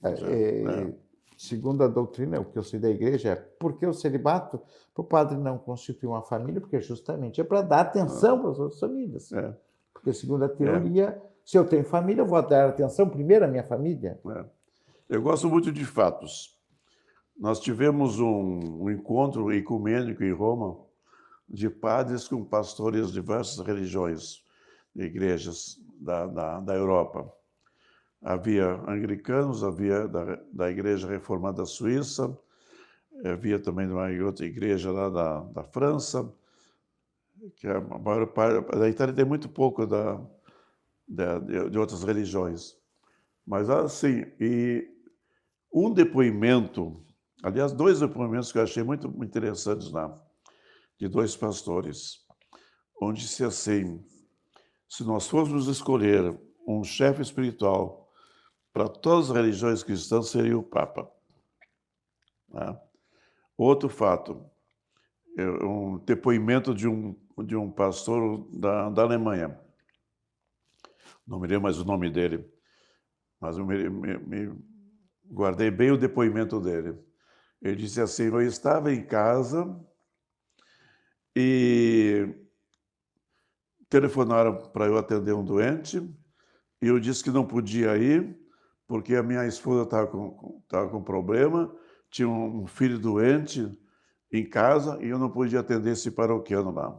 Né? Segundo a doutrina, o que eu sei da igreja é porque o celibato, para o padre não constituir uma família, porque justamente é para dar atenção para as outras famílias. Porque, segundo a teoria, se eu tenho família, eu vou dar atenção primeiro à minha família. Eu gosto muito de fatos. Nós tivemos um encontro ecumênico em Roma de padres com pastores de diversas religiões, de igrejas da Europa. Havia anglicanos, havia da Igreja Reformada Suíça, havia também uma outra igreja lá da França, que a maior parte da Itália tem muito pouco de outras religiões. Mas assim, e um depoimento, aliás, 2 depoimentos que eu achei muito interessantes lá, de 2 pastores, onde disse assim: se nós fôssemos escolher um chefe espiritual para todas as religiões cristãs, seria o Papa. Né? Outro fato, um depoimento de um pastor da Alemanha. Não me lembro mais o nome dele, mas eu me guardei bem o depoimento dele. Ele disse assim: eu estava em casa e telefonaram para eu atender um doente e eu disse que não podia ir porque a minha esposa estava com problema, tinha um filho doente em casa e eu não podia atender esse paroquiano lá.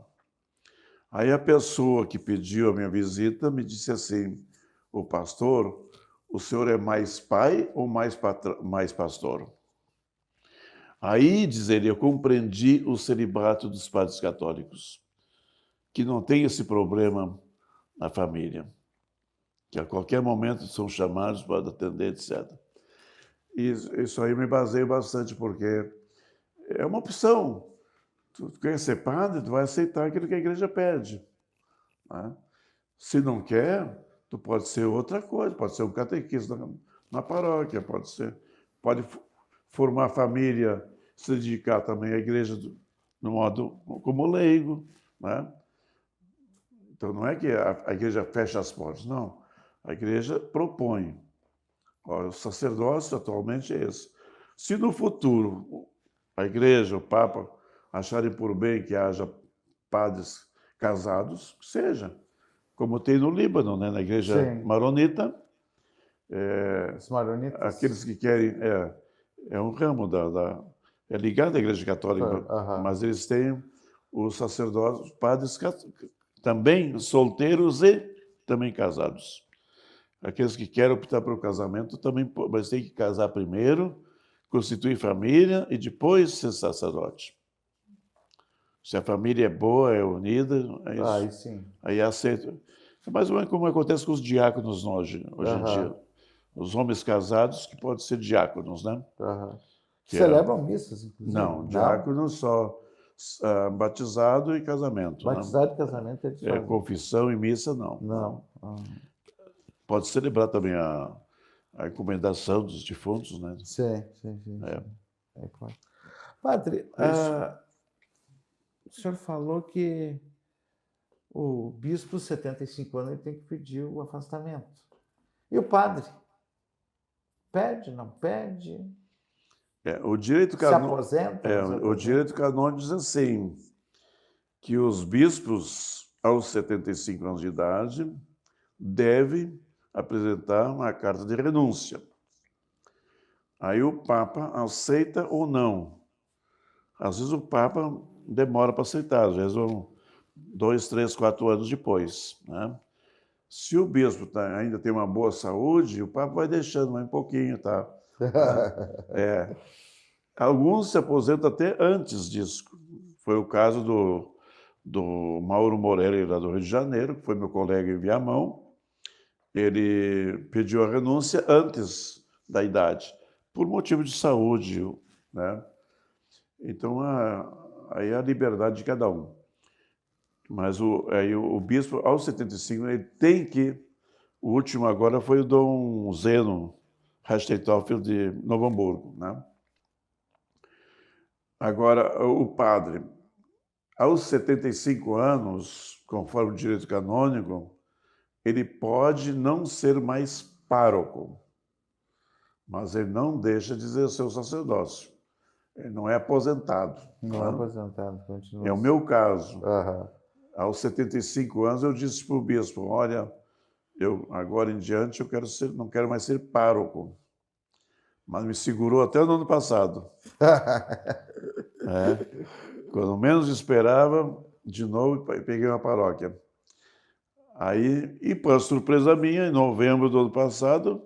Aí a pessoa que pediu a minha visita me disse assim: o pastor, o senhor é mais pai ou mais pastor? Aí, diz ele, eu compreendi o celibato dos padres católicos, que não tem esse problema na família, que a qualquer momento são chamados para atender, etc. E isso aí me baseio bastante, porque é uma opção. Tu quer ser padre, tu vai aceitar aquilo que a igreja pede. Né? Se não quer, tu pode ser outra coisa, pode ser um catequista na paróquia, pode formar família, se dedicar também à igreja no modo como leigo. Né? Então, não é que a igreja fecha as portas, não. A igreja propõe. O sacerdócio atualmente é esse. Se no futuro a igreja, o Papa, acharem por bem que haja padres casados, seja. Como tem no Líbano, né? Na igreja maronita. Os maronitas. Aqueles que querem... É um ramo é ligado à igreja católica, mas eles têm os sacerdotes, os padres também solteiros e também casados. Aqueles que querem optar pelo casamento também, mas tem que casar primeiro, constituir família e depois ser sacerdote. Se a família é boa, é unida, aí sim. Aí aceita. É mais ou menos como acontece com os diáconos hoje em dia. Os homens casados que podem ser diáconos, né? Celebram missas, inclusive. Não, diácono só batizado e casamento. Batizado e casamento eles fazem. Confissão e missa, não. Não. Pode celebrar também a encomendação dos defuntos, né? Sim. Claro. Padre, o senhor falou que o bispo, 75 anos, ele tem que pedir o afastamento. E o padre? Pede, não pede? O direito Se aposenta? O direito canônico diz assim, que os bispos, aos 75 anos de idade, devem apresentar uma carta de renúncia. Aí o Papa aceita ou não. Às vezes o Papa demora para aceitar, às vezes 2, 3, 4 anos depois. Né? Se o bispo ainda tem uma boa saúde, o Papa vai deixando mais um pouquinho, tá? Alguns se aposentam até antes disso. Foi o caso do Mauro Morelli, lá do Rio de Janeiro, que foi meu colega em Viamão. Ele pediu a renúncia antes da idade, por motivo de saúde. Né? Então, aí é a liberdade de cada um. Mas aí o bispo, aos 75, ele tem que... O último agora foi o Dom Zeno Rasteitoffel de Novo Hamburgo. Né? Agora, o padre, aos 75 anos, conforme o direito canônico, ele pode não ser mais pároco, mas ele não deixa de exercer o sacerdócio. Ele não é aposentado. Não é aposentado, continua. É o meu caso. Aham. Aos 75 anos, eu disse para o bispo, olha, eu agora em diante não quero mais ser pároco. Mas me segurou até no ano passado. Quando menos esperava, de novo, peguei uma paróquia. Aí, e para surpresa minha, em novembro do ano passado,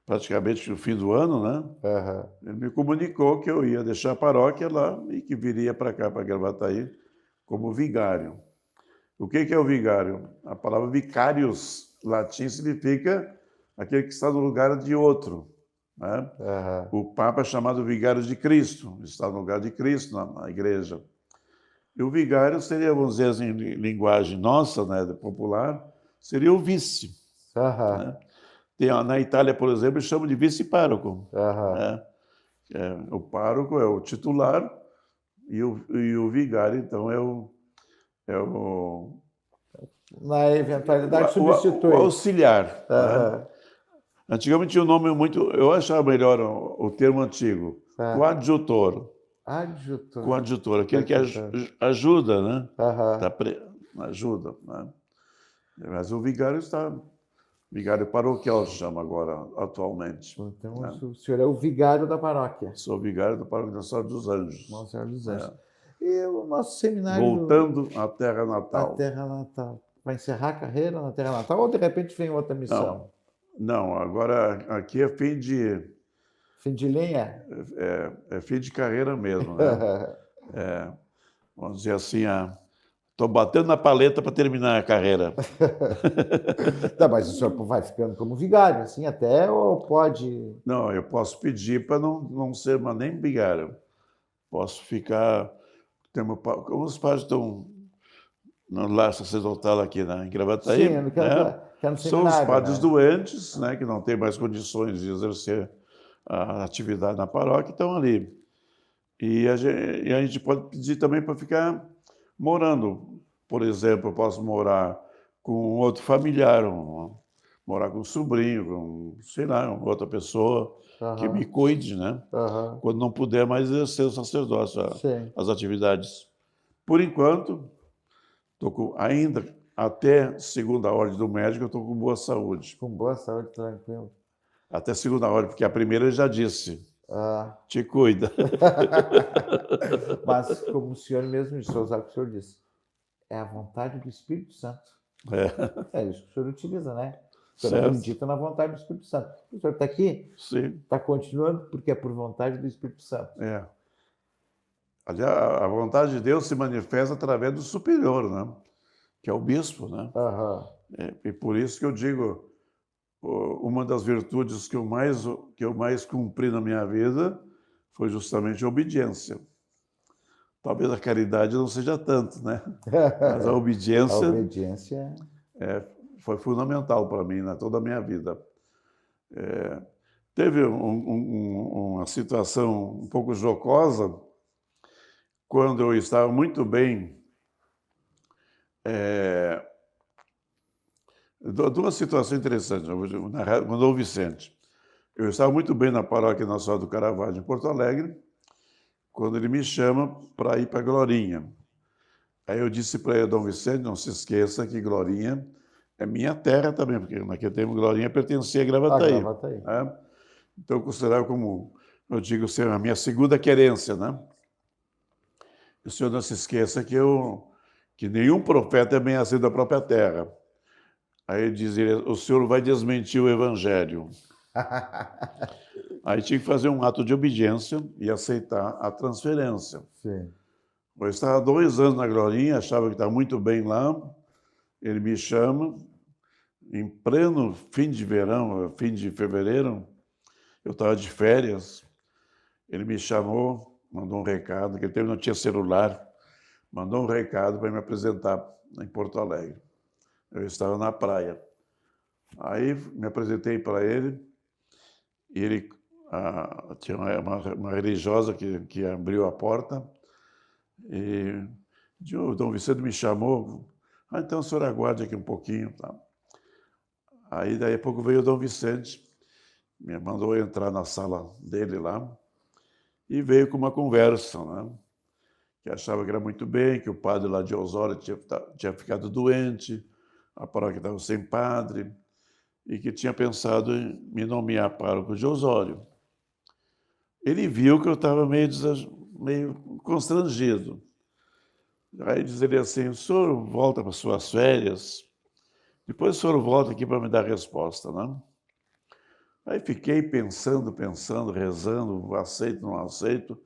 praticamente no fim do ano, né? Aham. Ele me comunicou que eu ia deixar a paróquia lá e que viria para cá, para Gravataí, como vigário. O que é o vigário? A palavra vicarius, latim, significa aquele que está no lugar de outro, né? Aham. O Papa é chamado vigário de Cristo, está no lugar de Cristo na igreja. E o vigário seria, vamos dizer assim, em linguagem nossa, né, popular, seria o vice. Aham. Né? Na Itália, por exemplo, eles chamam de vice-pároco. Aham. Né? O pároco é o titular e o vigário, então, é o Na eventualidade, o substitui. auxiliar. Aham. Né? Antigamente tinha um nome muito... Eu achava melhor o termo antigo, coadjutor. Adjutor. Coadjutor, aquele que Adjutor. ajuda, né? Aham. Ajuda, né? Mas o vigário vigário paroquial se chama agora, atualmente. Então, Né? o senhor é o vigário da paróquia. Sou vigário da Paróquia Nossa Senhora dos Anjos. Nossa Senhora dos Anjos. E o nosso seminário... Voltando à terra à natal. terra natal. Vai encerrar a carreira na terra natal ou, de repente, vem outra missão? Não, agora aqui é fim de... Fim de linha? É fim de carreira mesmo, né? Vamos dizer assim, estou batendo na paleta para terminar a carreira. Tá, mas o senhor vai ficando como vigário, assim, até, ou pode... Não, eu posso pedir para não ser mais nem vigário. Posso ficar... Como os padres estão no lar sacerdotal aqui em Gravataí, Sim, eu não quero, né? quero São os seminário, padres né? doentes, né, que não têm mais condições de exercer a atividade na paróquia, estão ali. E a gente pode pedir também para ficar morando. Por exemplo, eu posso morar com outro familiar, morar com um sobrinho, com, sei lá, uma outra pessoa que me cuide, né? Aham. Quando não puder mais exercer o sacerdócio, Sim. as atividades. Por enquanto, ainda até segunda ordem do médico, eu estou com boa saúde. Com boa saúde, tranquilo. Até segunda ordem, porque a primeira eu já disse. Ah. Te cuida. Mas, como o senhor mesmo disse, usar o que o senhor disse, é a vontade do Espírito Santo. É isso que o senhor utiliza, né? O senhor acredita na vontade do Espírito Santo. O senhor está aqui? Sim. Está continuando porque é por vontade do Espírito Santo. Aliás, a vontade de Deus se manifesta através do superior, né? Que é o bispo, né? E por isso que eu digo, uma das virtudes que eu mais cumpri na minha vida foi justamente a obediência. Talvez a caridade não seja tanto, né? Mas a obediência foi fundamental para mim, né? Toda a minha vida. Teve uma situação um pouco jocosa quando eu estava muito bem. Duas situações interessantes, quando o Vicente. Eu estava muito bem na paróquia Nossa Senhora do Caravaggio, em Porto Alegre, quando ele me chama para ir para Glorinha. Aí eu disse para ele, Dom Vicente, não se esqueça que Glorinha é minha terra também, porque naquele tempo Glorinha pertencia a Gravataí. Né? Então eu considerava como, eu digo, ser a minha segunda querência, né? E o senhor não se esqueça que nenhum profeta é bem assim da própria terra. Aí ele dizia, o senhor vai desmentir o evangelho. Aí tinha que fazer um ato de obediência e aceitar a transferência. Sim. Eu estava 2 anos na Glorinha, achava que estava muito bem lá. Ele me chama, em pleno fim de verão, fim de fevereiro, eu estava de férias. Ele me chamou, mandou um recado, naquele tempo não tinha celular, mandou um recado para me apresentar em Porto Alegre. Eu estava na praia. Aí me apresentei para ele, e ele tinha uma religiosa que abriu a porta e o Dom Vicente me chamou. Então o senhor aguarde aqui um pouquinho. Tá? Aí, daí a pouco veio o Dom Vicente, me mandou entrar na sala dele lá e veio com uma conversa, né? Que achava que era muito bem, que o padre lá de Osório tinha ficado doente, a paróquia estava sem padre, e que tinha pensado em me nomear pároco de Osório. Ele viu que eu estava meio constrangido. Aí diz ele assim, o senhor volta para suas férias, depois o senhor volta aqui para me dar a resposta, né? Aí fiquei pensando, rezando, aceito, não aceito.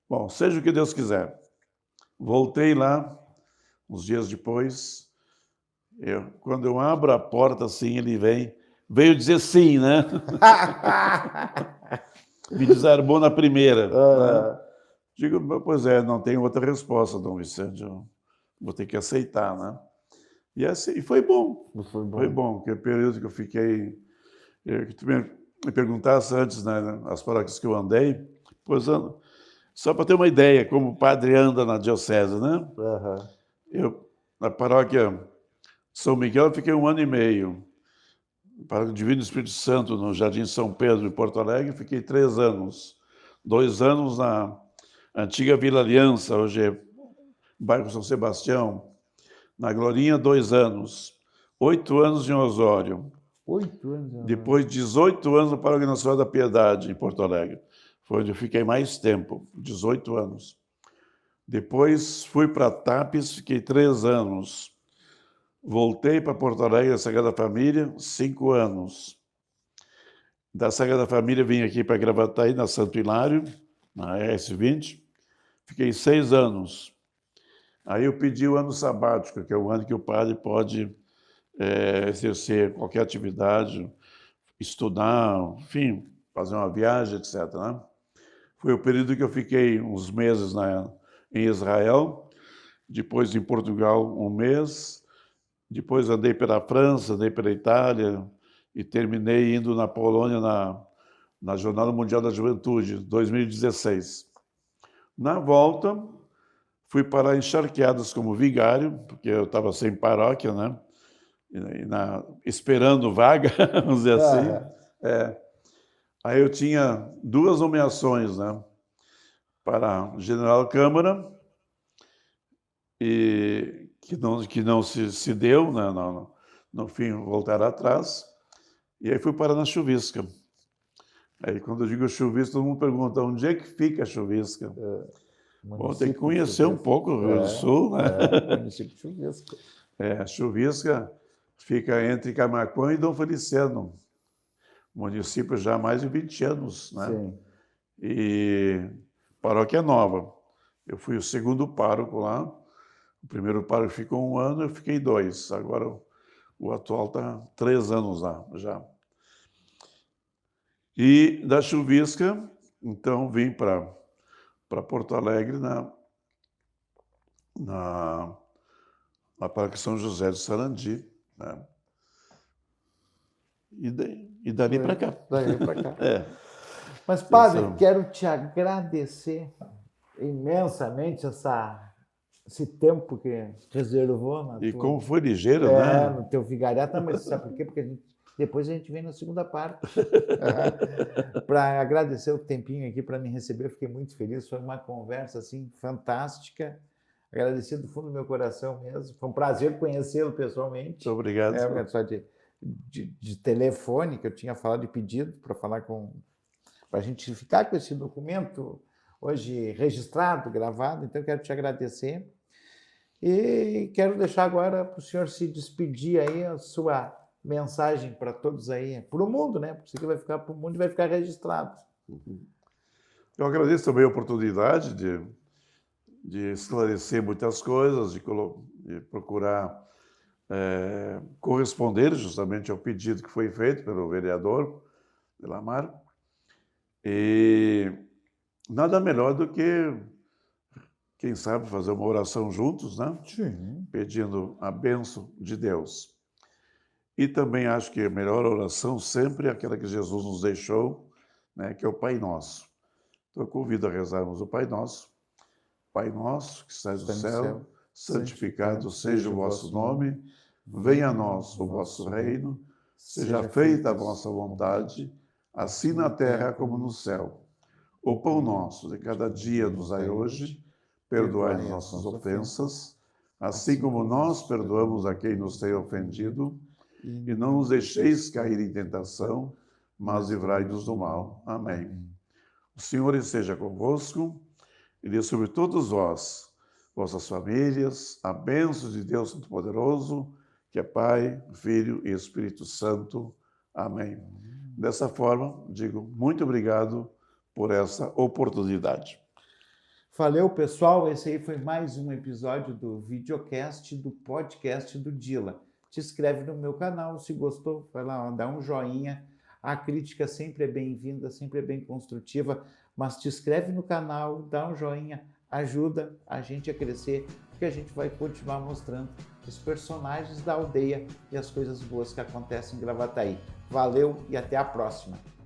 Bom, seja o que Deus quiser. Voltei lá, uns dias depois, quando eu abro a porta assim, ele veio dizer sim, né? Me desarmou na primeira. Né? Digo, pois é, não tem outra resposta, Dom Vicente, eu vou ter que aceitar, né? E assim, foi bom. Foi bom, que é o período que eu fiquei... Que tu me perguntasse antes, né, as paróquias que eu andei, pois só para ter uma ideia, como o padre anda na diocese, né? Eu, na paróquia São Miguel, eu fiquei 1 ano e meio. Para o Divino Espírito Santo, no Jardim São Pedro, em Porto Alegre, fiquei 3 anos. 2 anos na antiga Vila Aliança, hoje é bairro São Sebastião. Na Glorinha, 2 anos. 8 anos em Osório. 8 anos? Depois, 18 anos no Paróquia Nacional da Piedade, em Porto Alegre. Foi onde eu fiquei mais tempo, 18 anos. Depois fui para Tapes, fiquei 3 anos. Voltei para Porto Alegre, da Sagrada Família, 5 anos. Da Sagrada Família vim aqui para Gravataí, na Santo Hilário, na RS20. Fiquei 6 anos. Aí eu pedi o ano sabático, que é o ano que o padre pode exercer qualquer atividade, estudar, enfim, fazer uma viagem, etc. Né? Foi o período que eu fiquei uns meses em Israel, depois em Portugal 1 mês, depois andei pela França, andei pela Itália e terminei indo na Polônia na Jornada Mundial da Juventude, 2016. Na volta, fui para Encharqueadas como vigário, porque eu estava sem paróquia, né? Esperando vaga, vamos dizer assim. Aí eu tinha 2 nomeações, né? Para General Câmara, e que não se deu, né? No fim, voltar atrás. E aí fui parar na Chuvisca. Aí, quando eu digo Chuvisca, todo mundo pergunta, onde é que fica a Chuvisca? Bom, tem que conhecer um pouco o Rio Grande do Sul, né? Município de Chuvisca. A Chuvisca fica entre Camaquã e Dom Feliciano. Município já há mais de 20 anos, né? Sim. E paróquia nova. Eu fui o segundo pároco lá. O primeiro pároco ficou 1 ano, eu fiquei 2. Agora o atual está 3 anos lá já. E da Chuvisca, então, vim para Porto Alegre na paróquia São José de Sarandi, né? E dali para cá. Daí para cá. Mas, Então, padre, quero te agradecer imensamente esse tempo que reservou como foi ligeiro, né? no teu vigariato. Mas sabe por quê? Porque depois a gente vem na segunda parte para agradecer o tempinho aqui para me receber. Eu fiquei muito feliz, foi uma conversa assim fantástica. Agradecer do fundo do meu coração mesmo. Foi um prazer conhecê-lo pessoalmente. Muito obrigado. Só de telefone, que eu tinha falado de pedido para falar para a gente ficar com esse documento hoje registrado, gravado. Então, quero te agradecer. E quero deixar agora para o senhor se despedir aí, a sua mensagem para todos aí, para o mundo, né? Porque isso aqui vai ficar para o mundo e vai ficar registrado. Eu agradeço também a oportunidade de esclarecer muitas coisas, de procurar corresponder justamente ao pedido que foi feito pelo vereador Delamar. E nada melhor do que, quem sabe, fazer uma oração juntos, né? Sim. Pedindo a bênção de Deus. E também acho que a melhor oração sempre é aquela que Jesus nos deixou, né, que é o Pai Nosso. Então eu convido a rezarmos o Pai Nosso. Pai nosso, que estás no céu, santificado seja o vosso nome, venha a nós o vosso reino, seja feita a vossa vontade, assim na terra como no céu. O pão nosso de cada dia nos dai hoje, perdoai as nossas ofensas, assim como nós perdoamos a quem nos tem ofendido, e não nos deixeis cair em tentação, mas livrai-nos do mal. Amém. O Senhor esteja convosco, e dê sobre todos vós, vossas famílias, a bênção de Deus Todo-Poderoso, que é Pai, Filho e Espírito Santo. Amém. Dessa forma, digo muito obrigado por essa oportunidade. Valeu, pessoal. Esse aí foi mais um episódio do videocast do podcast do Dila. Te inscreve no meu canal, se gostou, vai lá, dá um joinha. A crítica sempre é bem-vinda, sempre é bem construtiva, mas te inscreve no canal, dá um joinha, ajuda a gente a crescer, porque a gente vai continuar mostrando os personagens da aldeia e as coisas boas que acontecem em Gravataí. Valeu e até a próxima!